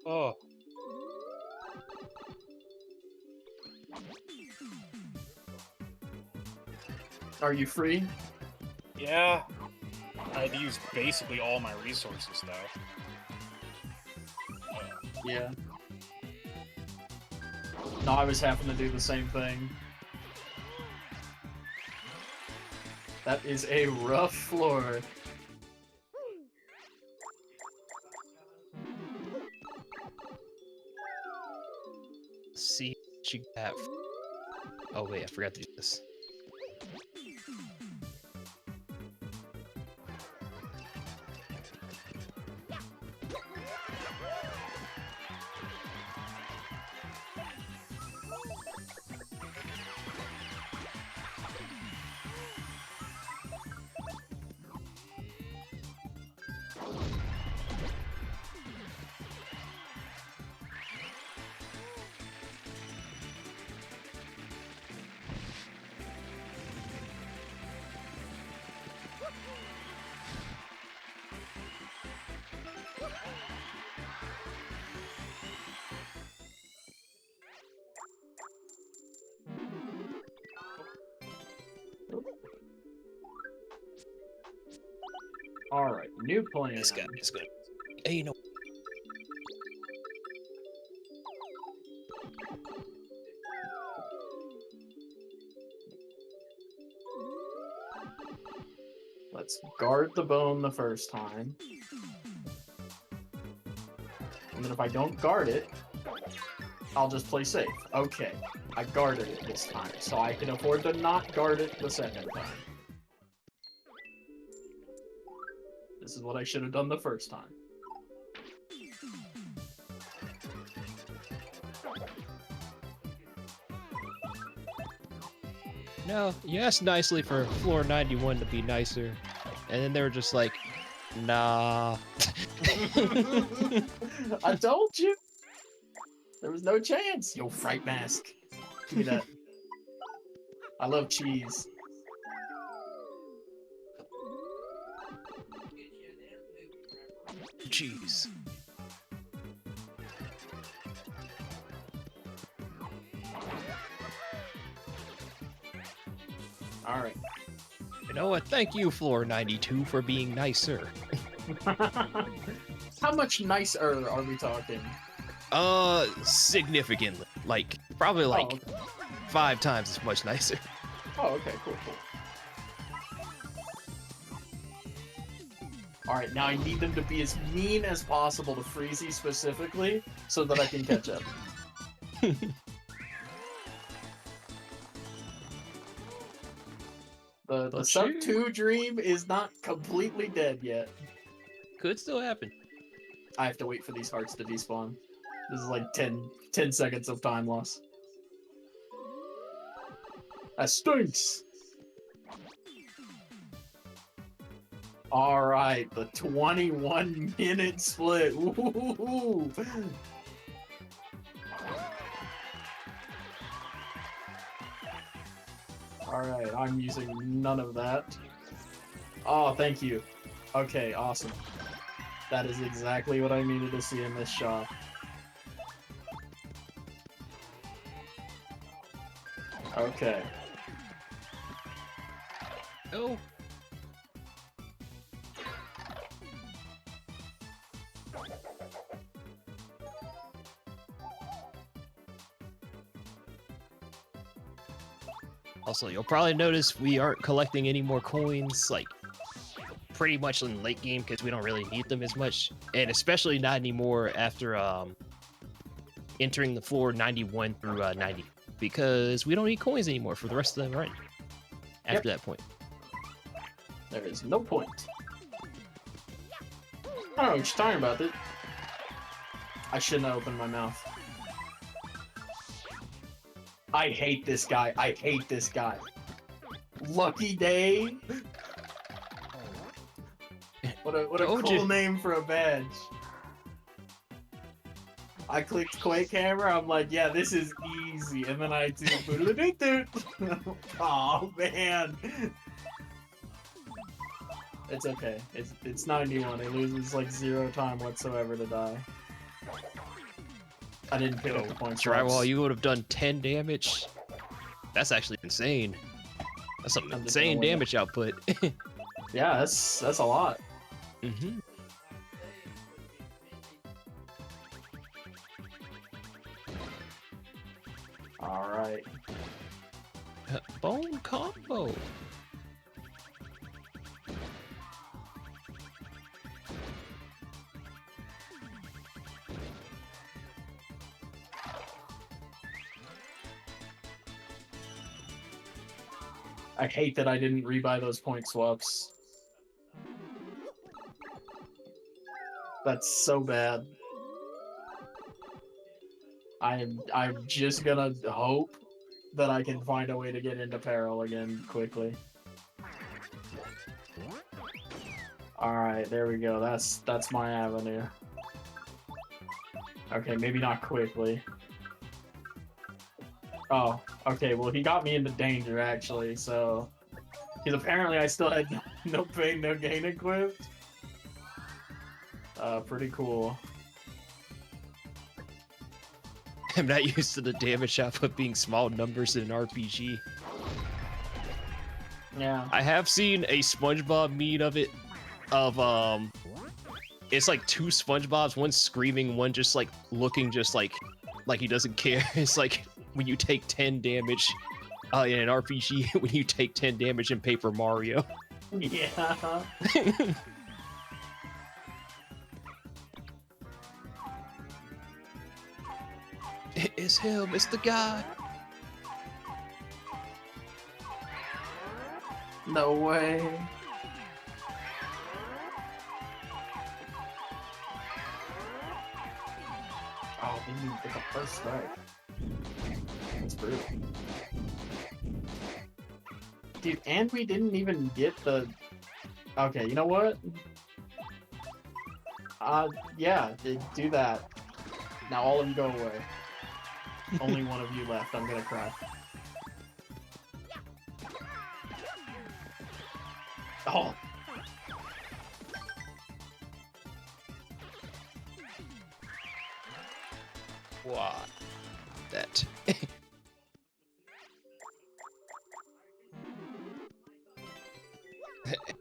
Oh. Are you free? Yeah. I'd used basically all my resources, though. Yeah. No, I was having to do the same thing. That is a rough floor. See what you got. Oh wait, I forgot to do this. Alright, new plan. This guy is good. Hey, you know. Let's guard the bone the first time. And then if I don't guard it, I'll just play safe. Okay, I guarded it this time, so I can afford to not guard it the second time. This is what I should have done the first time. No, you asked nicely for floor 91 to be nicer. And then they were just like, nah. I told you! There was no chance! Yo, fright mask. Give me that. I love cheese. Jeez. Alright. You know what? Thank you, floor 92, for being nicer. How much nicer are we talking? Significantly. Like, probably like Oh, okay. 5 times as much nicer. Oh, okay, cool. Alright, now I need them to be as mean as possible to Freezy specifically, so that I can catch up. The sub 2 dream is not completely dead yet. Could still happen. I have to wait for these hearts to despawn. This is like 10 seconds of time loss. That stinks! Alright, the 21-minute split. Ooh. Alright, I'm using none of that. Oh, thank you. Okay, awesome. That is exactly what I needed to see in this shot. Okay. Oh. Also, you'll probably notice we aren't collecting any more coins, like, pretty much in late game because we don't really need them as much. And especially not anymore after entering the floor 91 through 90. Because we don't need coins anymore for the rest of the run after that point. There is no point. I don't know what you're talking about, dude. I shouldn't have opened my mouth. I hate this guy. I hate this guy. Lucky Day. What a cool name for a badge. I clicked Quake Hammer. I'm like, yeah, this is easy. And then I do. Oh man. It's okay. It's 91. It loses like 0 time whatsoever to die. I didn't pick up the points. Drywall, you would have done 10 damage. That's actually insane. That's some insane damage output. Yeah, that's a lot. Mm-hmm. All right. Bone combo. I hate that I didn't rebuy those point swaps. That's so bad. I'm just gonna hope that I can find a way to get into peril again quickly. Alright, there we go. That's my avenue. Okay, maybe not quickly. Oh, okay, well he got me into danger actually, so... Because apparently I still had no pain, no gain equipped. Pretty cool. I'm not used to the damage output being small numbers in an RPG. Yeah. I have seen a SpongeBob meme of it, it's like 2 SpongeBobs, one screaming, one just like looking just like he doesn't care. It's like when you take 10 damage in an RPG, when you take 10 damage in Paper Mario. Yeah. It's him, it's the guy. No way. Oh, didn't even pick up first strike. That's brutal. Dude, and we didn't even get the... Okay, you know what? Yeah, do that. Now all of you go away. Only one of you left. I'm gonna cry. Oh! What? That.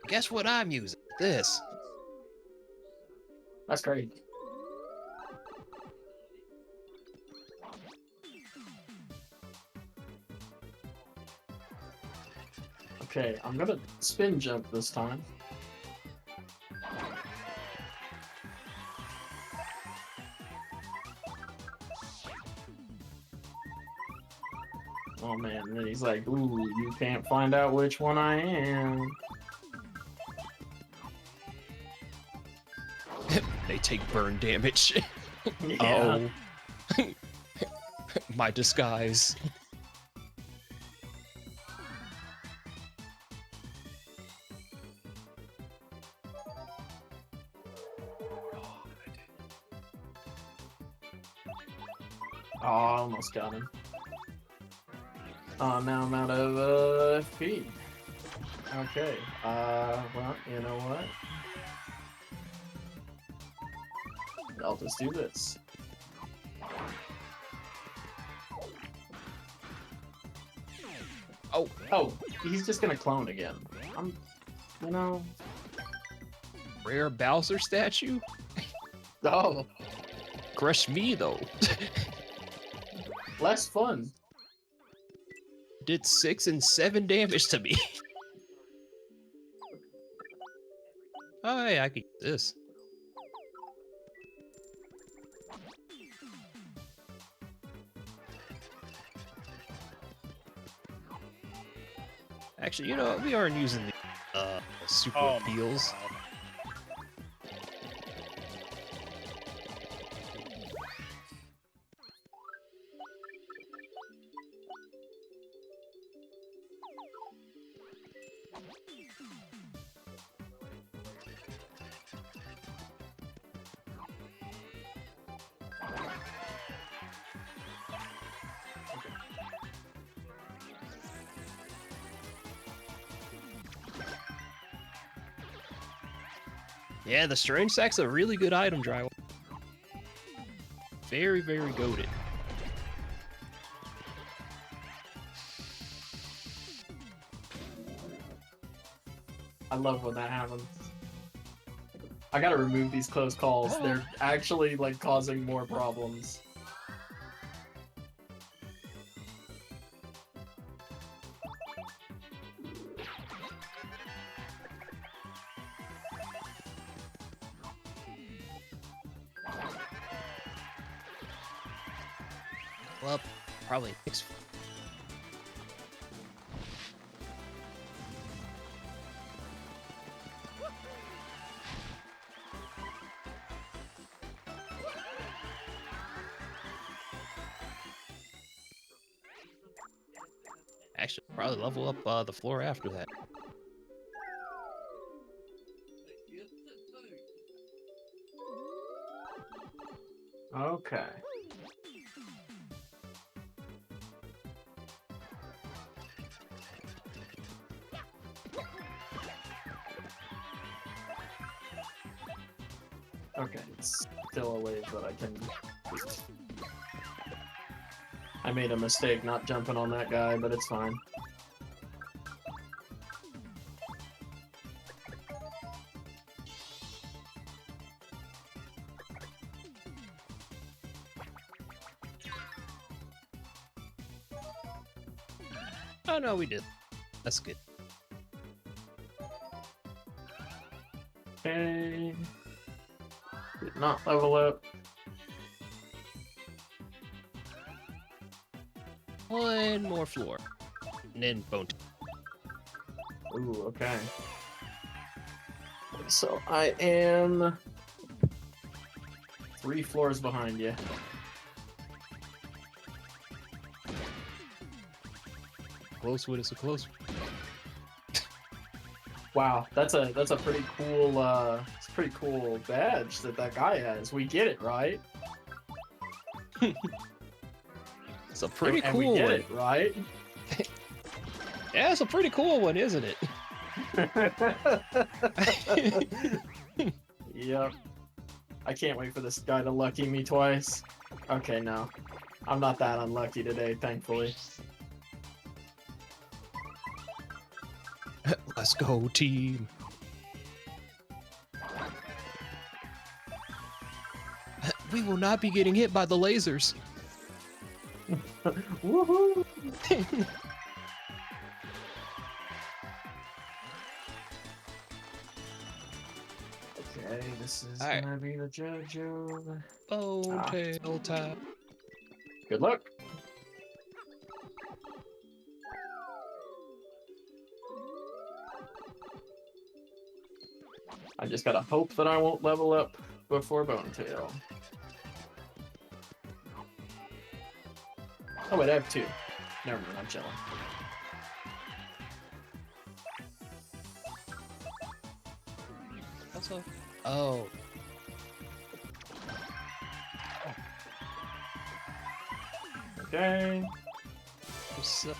Guess what I'm using? This. That's great. Okay, I'm gonna spin jump this time. Oh man, and then he's like, ooh, you can't find out which one I am. They take burn damage. Yeah. Oh. My disguise. Oh, I almost got him. Oh, now I'm out of feed. Okay. Well, you know what? I'll just do this. Oh, he's just gonna clone again. You know. Rare Bowser statue? Oh, Crush me, though. less fun. Did 6 and 7 damage to me. Oh, hey, I could use this. Actually, you know what? We aren't using the super Oh my appeals. God. Yeah, the Strange Sack's a really good item, Drywall. Very, very goated. I love when that happens. I gotta remove these close calls. They're actually like causing more problems. Well, probably next. Actually, probably level up the floor after that. Okay. Okay, it's still a way that I can. I made a mistake not jumping on that guy, but it's fine. Oh no, we did. That's good. Okay. Did not level up. One more floor. And then Bonetail. Ooh, okay. So I am 3 floors behind you. Close with us, a close. Wow, that's a pretty cool it's a pretty cool badge that guy has. We get it, right? It's a pretty And cool we get one. it, right? Yeah, it's a pretty cool one, isn't it? Yep. I can't wait for this guy to lucky me twice. Okay, no. I'm not that unlucky today, thankfully. Let's go, team. We will not be getting hit by the lasers. Woohoo! Okay, this is Alright. gonna be the JoJo. Bonetail time. Good luck. I just gotta hope that I won't level up before Bonetail. Oh wait, I have 2. Never mind, I'm chilling. Also, oh. Okay. So,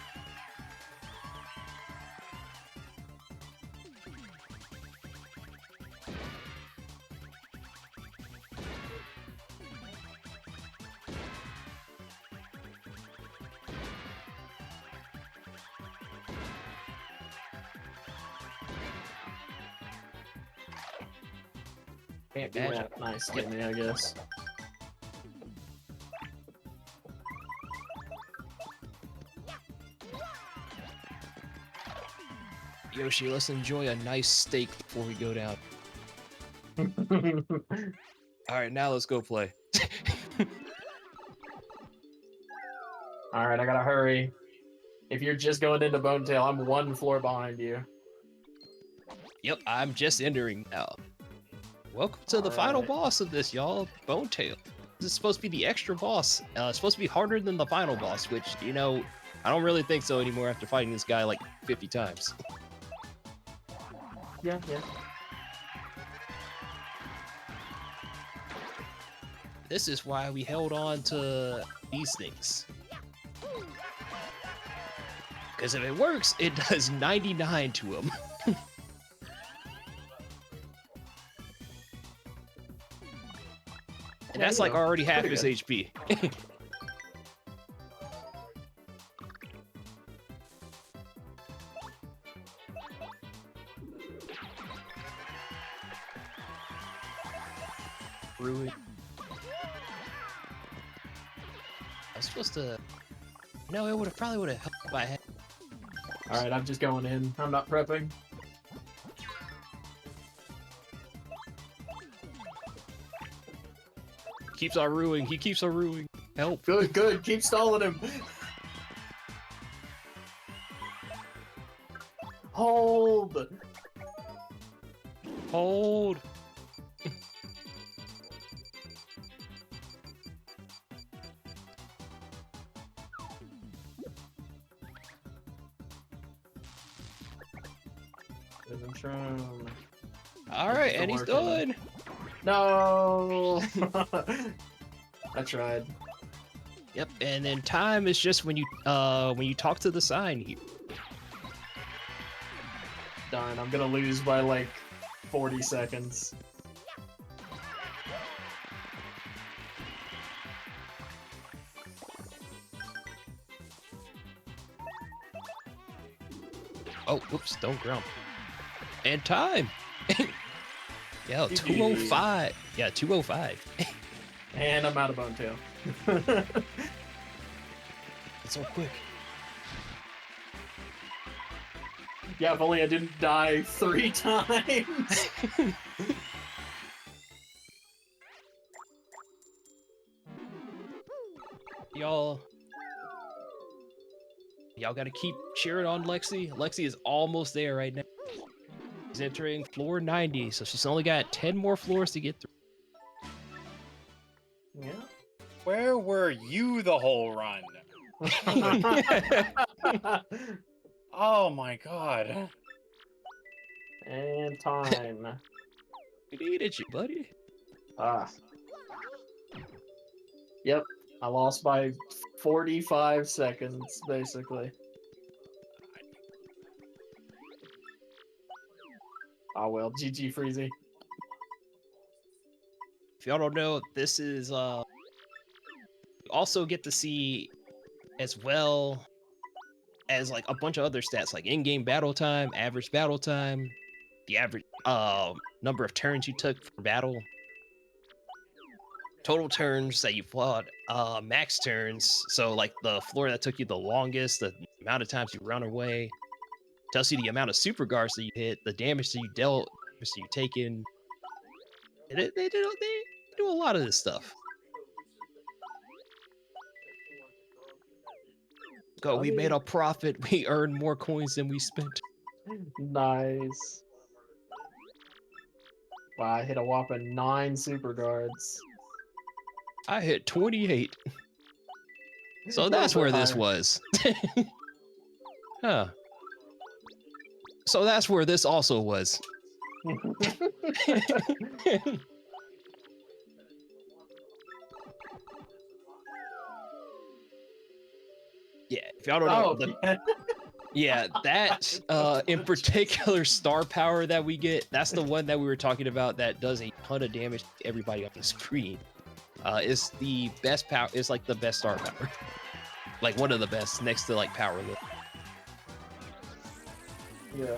Can't be Agile. that nice to me, I guess. Yoshi, let's enjoy a nice steak before we go down. All right, now let's go play. Alright, I gotta hurry. If you're just going into Bonetail, I'm 1 floor behind you. Yep, I'm just entering now. Welcome to the final Alright. boss of this, y'all, Bonetail. This is supposed to be the extra boss. It's supposed to be harder than the final boss, which, you know, I don't really think so anymore after fighting this guy like 50 times. Yeah. This is why we held on to these things. Because if it works, it does 99 to him. And that's like already half his HP. Ruin. I was supposed to. No, it probably would have helped if I had. Alright, I'm just going in. I'm not prepping. Keeps on ruining. He keeps on ruining. Help. Good. Keep stalling him. Hold. Hold. All right, and he's done. No. I tried. Yep, and then time is just when you talk to the sign here. Darn, I'm gonna lose by like 40 seconds. Oh, whoops, don't ground. And time. Yeah, 205. Yeah, 205. And I'm out of Bonetail. It's so quick. Yeah, if only I didn't die 3 times. Y'all gotta keep cheering on Lexi. Lexi is almost there right now. She's entering floor 90, so she's only got 10 more floors to get through. Yeah. Where were you the whole run? Oh my god. And time. We needed you, buddy. Ah. Yep. I lost by 45 seconds, basically. Oh well, GG Freezy. If y'all don't know, this is you also get to see, as well as like a bunch of other stats like in-game battle time, average battle time, the average number of turns you took for battle, total turns that you fought, max turns, so like the floor that took you the longest, the amount of times you run away, tells you the amount of super guards that you hit, the damage that you dealt, damage that you taken. They do a lot of this stuff. Go, we made a profit. We earned more coins than we spent. Nice. Wow, I hit a whopping 9 super guards. I hit 28. So A that's little where bit this higher. was. Huh. So that's where this also was. Yeah, if y'all don't know, Oh, yeah, that in particular star power that we get, that's the one that we were talking about that does a ton of damage to everybody on the screen. It's the best power. It's like the best star power, like one of the best next to like power lift. yeah.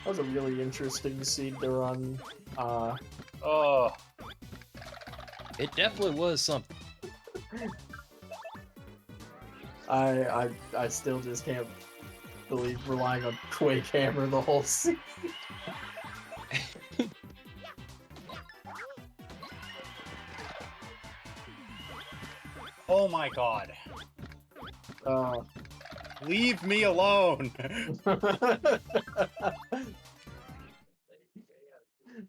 That was a really interesting seed to run. Oh, It definitely was something. I still just can't believe relying on Quake Hammer the whole seed. oh my god. Uh, Leave me alone.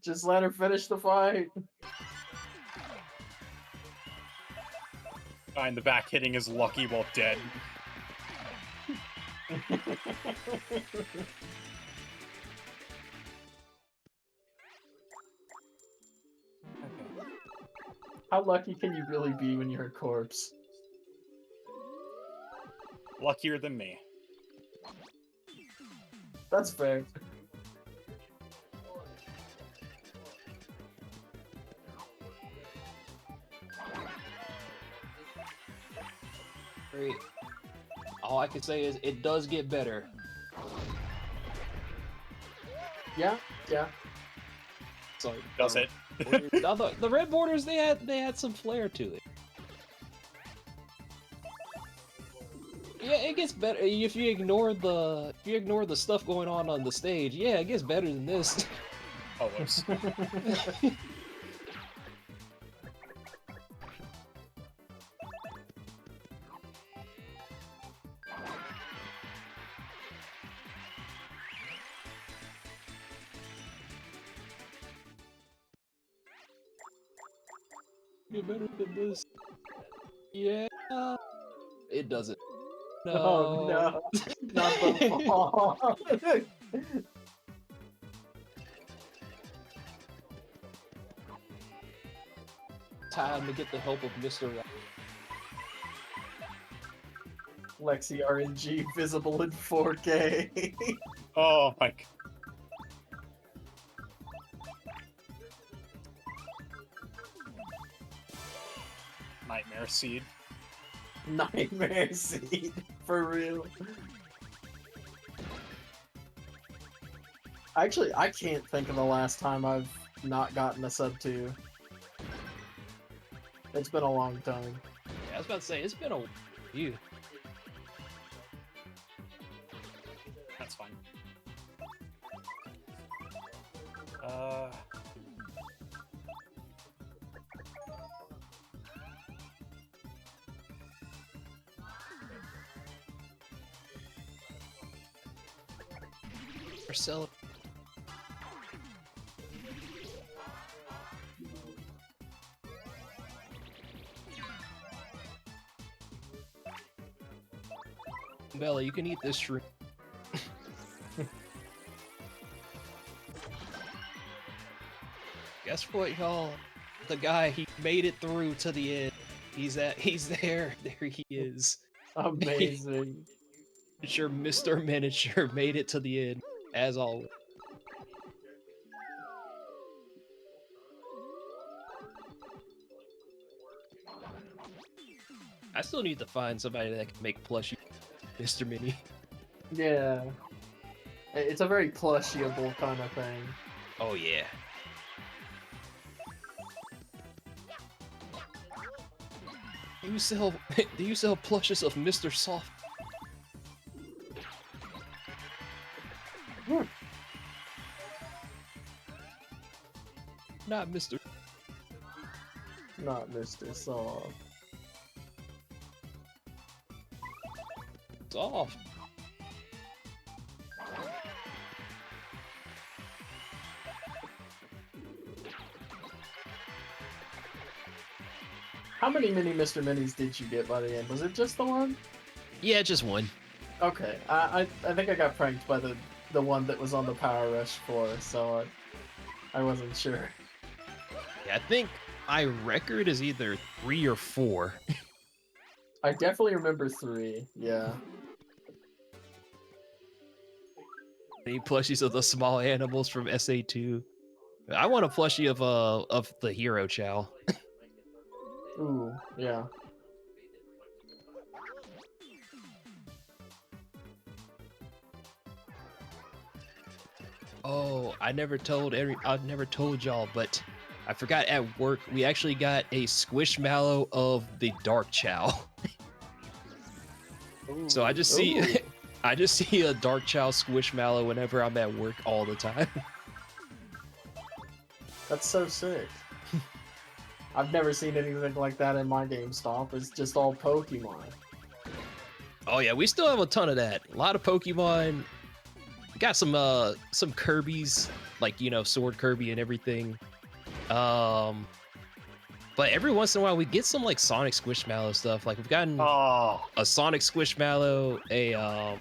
just let her finish the fight. Fine, the back hitting is lucky while dead. How lucky can you really be when you're a corpse? Luckier than me. That's fair. Great. All I can say is it does get better. Yeah, yeah. So Does it? the red borders they had some flair to it. Yeah, it gets better if you ignore the stuff going on the stage. Yeah, it gets better than this. Oh, whoops. Get better than this. Yeah, it doesn't. No. Oh no, not the fall. Time to get the help of Mr. Right. Lexi RNG visible in 4K. Oh my god. Nightmare Seed. Nightmare seed, for real. Actually, I can't think of the last time I've not gotten a sub 2. It's been a long time. Yeah, I was about to say it's been a you. That's fine. Marcella. Bella, you can eat this shrimp. Guess what, y'all? The guy, he made it through to the end. He's there. There he is. Amazing. Sure, Mr. Miniature made it to the end, as always. I still need to find somebody that can make plushie Mr. Mini. Yeah. It's a very plushyable kind of thing. Oh yeah. Do you sell plushes of Mr. Soft? Not Mr. Not Mr. Soft. Soft. How many mini Mr. Minis did you get by the end? Was it just the one? Yeah, just one. Okay, I think I got pranked by the one that was on the Power Rush floor, so I wasn't sure. Yeah, I think my record is either 3 or 4. I definitely remember 3, yeah. Any plushies of the small animals from SA2? I want a plushie of the hero Chow. Ooh, yeah. Oh, I never told y'all, but I forgot at work we actually got a Squishmallow of the Dark Chow. So I just see Ooh. I just see a Dark Chow Squishmallow whenever I'm at work all the time. That's so sick. I've never seen anything like that in my GameStop. It's just all Pokemon. Oh yeah, we still have a ton of that. A lot of Pokemon. We got some Kirby's, like, you know, Sword Kirby and everything. But every once in a while we get some like Sonic Squishmallow stuff. Like we've gotten a Sonic Squishmallow, a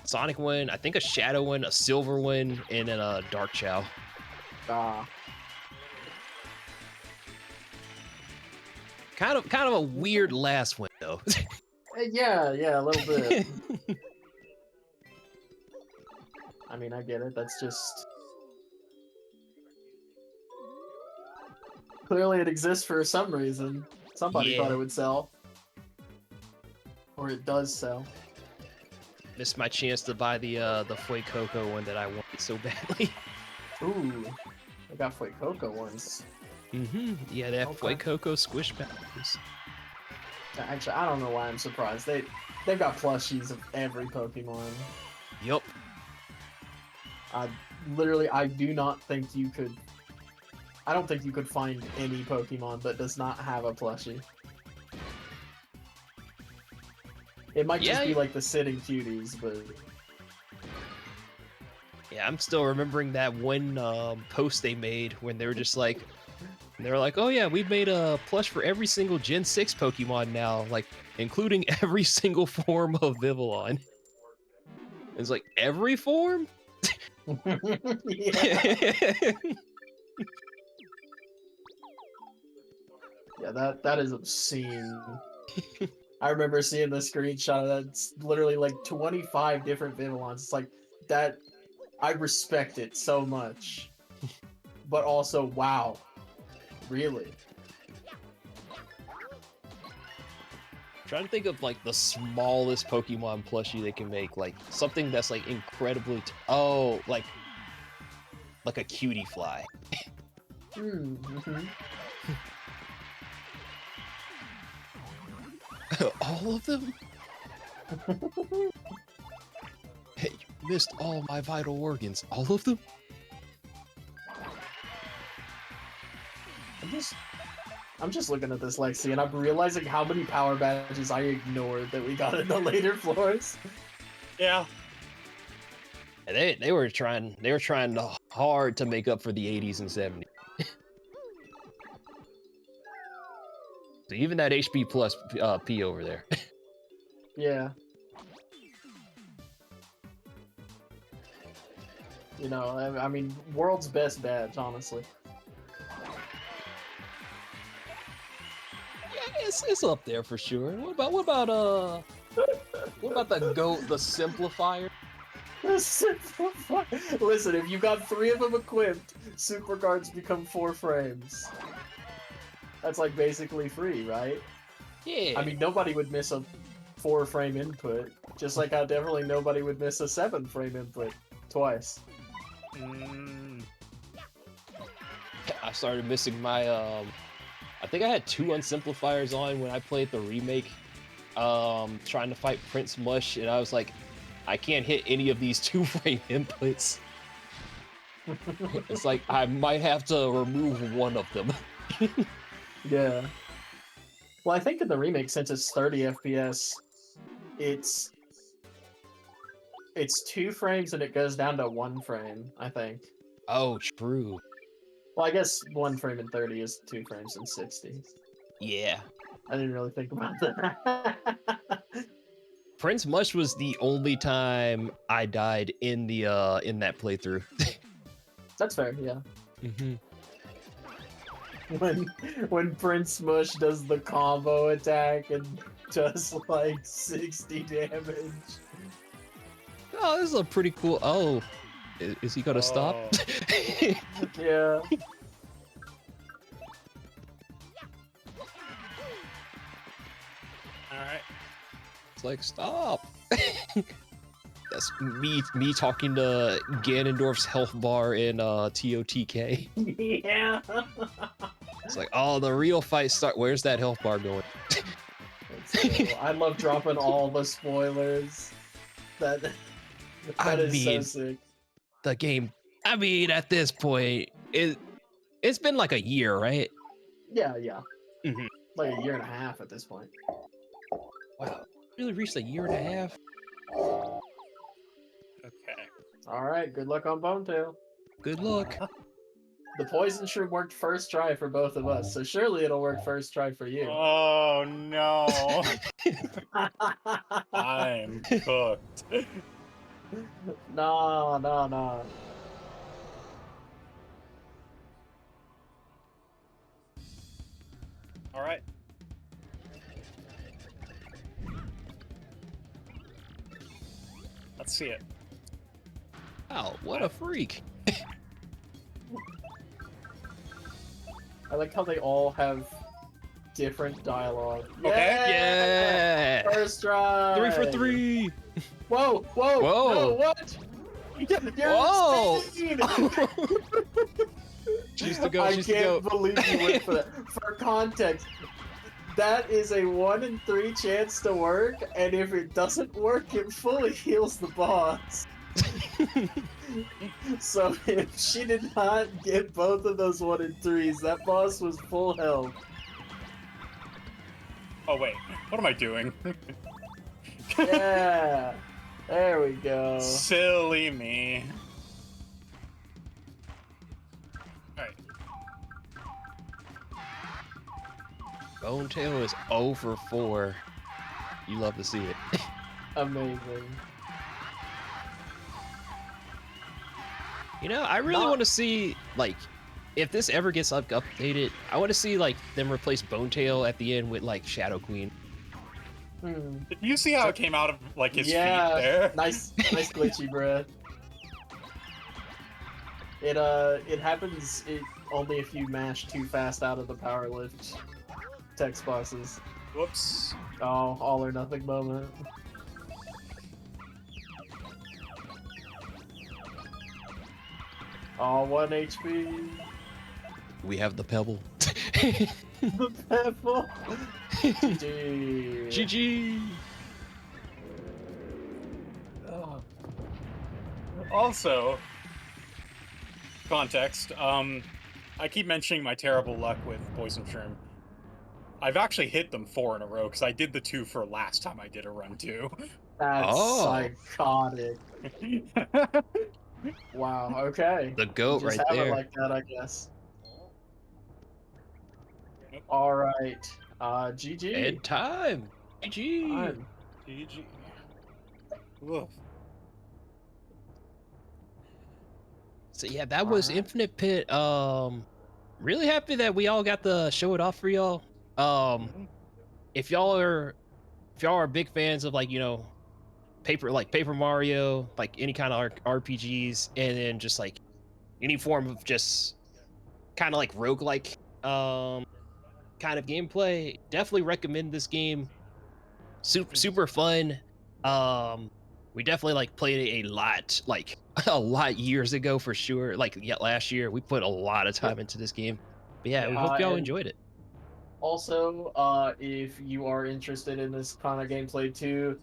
Sonic one, I think a Shadow one, a Silver one, and then a Dark Chow. Kind of a weird last one though. Yeah, a little bit. I mean, I get it. That's just... Clearly it exists for some reason. Somebody thought Yeah. it would sell. Or it does sell. Missed my chance to buy the Fuecoco one that I wanted so badly. Ooh, I got Fuecoco ones. Yeah, that Okay. Fuecoco Squishmallows. Actually, I don't know why I'm surprised. They've got plushies of every Pokemon. Yup. I do not think you could... I don't think you could find any Pokemon that does not have a plushie. It might just be like the sitting cuties, but... Yeah, I'm still remembering that one post they made when they were just like... They were like, oh yeah, we've made a plush for every single Gen 6 Pokemon now, like, including every single form of Vivillon. It's like, every form? Yeah, that is obscene. I remember seeing the screenshot of that. It's literally like 25 different Vivillons. It's like, that... I respect it so much. But also, wow. Really? Trying to think of like the smallest Pokemon plushie they can make, like something that's like incredibly like a cutie fly. All of them? Hey, you missed all my vital organs. All of them? I'm just looking at this, Lexi, and I'm realizing how many power badges I ignored that we got in the later floors. Yeah. And they were trying hard to make up for the 80s and 70s. So even that HP plus P over there. Yeah. You know, I mean, world's best badge, honestly. Yeah, it's up there for sure. What about the GOAT, the Simplifier? Listen, if you got 3 of them equipped, Super Guards become 4 frames. That's like basically free, right? Yeah. I mean, nobody would miss a 4-frame input, just like how definitely nobody would miss a 7-frame input twice. I started missing my I think I had 2 unsimplifiers on when I played the remake, trying to fight Prince Mush, and I was like, I can't hit any of these 2-frame inputs. It's like I might have to remove one of them. Yeah. Well, I think in the remake, since it's 30 FPS, it's 2 frames and it goes down to 1 frame, I think. Oh, true. Well, I guess 1 frame in 30 is 2 frames in 60. Yeah. I didn't really think about that. Prince Mush was the only time I died in that playthrough. That's fair, yeah. Mm-hmm. When Prince Mush does the combo attack and does like 60 damage. Oh, this is a pretty cool. Oh, is he gonna stop? Yeah. All right. It's like stop. That's me talking to Ganondorf's health bar in TOTK. Yeah. It's like, oh, the real fight start. Where's that health bar going? I love dropping all the spoilers. That is so sick. The game. I mean, at this point, it's been like a year, right? Yeah, yeah. Mm-hmm. Like a year and a half at this point. Wow, really reached a year and a half. Okay. All right, good luck on Bonetail. Good luck. The poison shroom worked first try for both of us, so surely it'll work first try for you. Oh no. I'm cooked. No, no, no. All right. Let's see it. Wow, what a freak. I like how they all have different dialogue. Okay. Yeah. First try. 3 for 3. Whoa, whoa, Whoa. no, what? You're Whoa. insane. She's to go. I She's to go. can't believe you went for that. For context, that is a 1 in 3 chance to work, and if it doesn't work, it fully heals the boss. So if she did not get both of those 1 in 3s, that boss was full health. Oh wait, what am I doing? Yeah, there we go. Silly me. Alright. Bonetail is 0 for 4. You love to see it. Amazing. You know, I really want to see, like, if this ever gets updated, I want to see, like, them replace Bonetail at the end with, like, Shadow Queen. Did you see how it came out of, like, his feet there? Nice glitchy, bruh. It happens only if you mash too fast out of the power lift text boxes. Whoops. Oh, all or nothing moment. Oh, 1 HP. We have the pebble. The pebble. GG. GG. Oh. Also, context, I keep mentioning my terrible luck with Poison Shroom. I've actually hit them 4 in a row, because I did the 2 for last time I did a run, too. That's psychotic. Okay. Wow, okay. The goat Just right have there. it like that, I guess. Nope. Alright. GG. And time. GG. Time. GG. Woof. So yeah, that was Alright. Infinite Pit. Really happy that we all got to show it off for y'all. If y'all are big fans of, like, you know, Paper Mario, like any kind of RPGs, and then just like any form of just kind of like roguelike kind of gameplay, definitely recommend this game. Super fun. We definitely like played it a lot, like a lot years ago for sure. Like, yeah, last year we put a lot of time into this game. But yeah, we hope y'all enjoyed it. Also, if you are interested in this kind of gameplay too,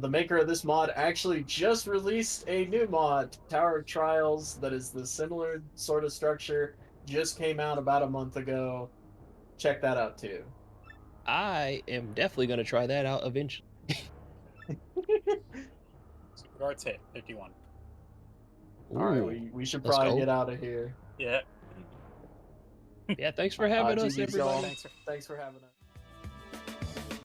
the maker of this mod actually just released a new mod, Tower of Trials, that is the similar sort of structure. Just came out about a month ago. check that out too. I am definitely gonna try that out eventually. Super guards hit 51. All right, Ooh, we should let's probably go. get out of here. Yeah. Yeah, thanks for having us, GG's, y'all. everybody. Thanks. Thanks for having us.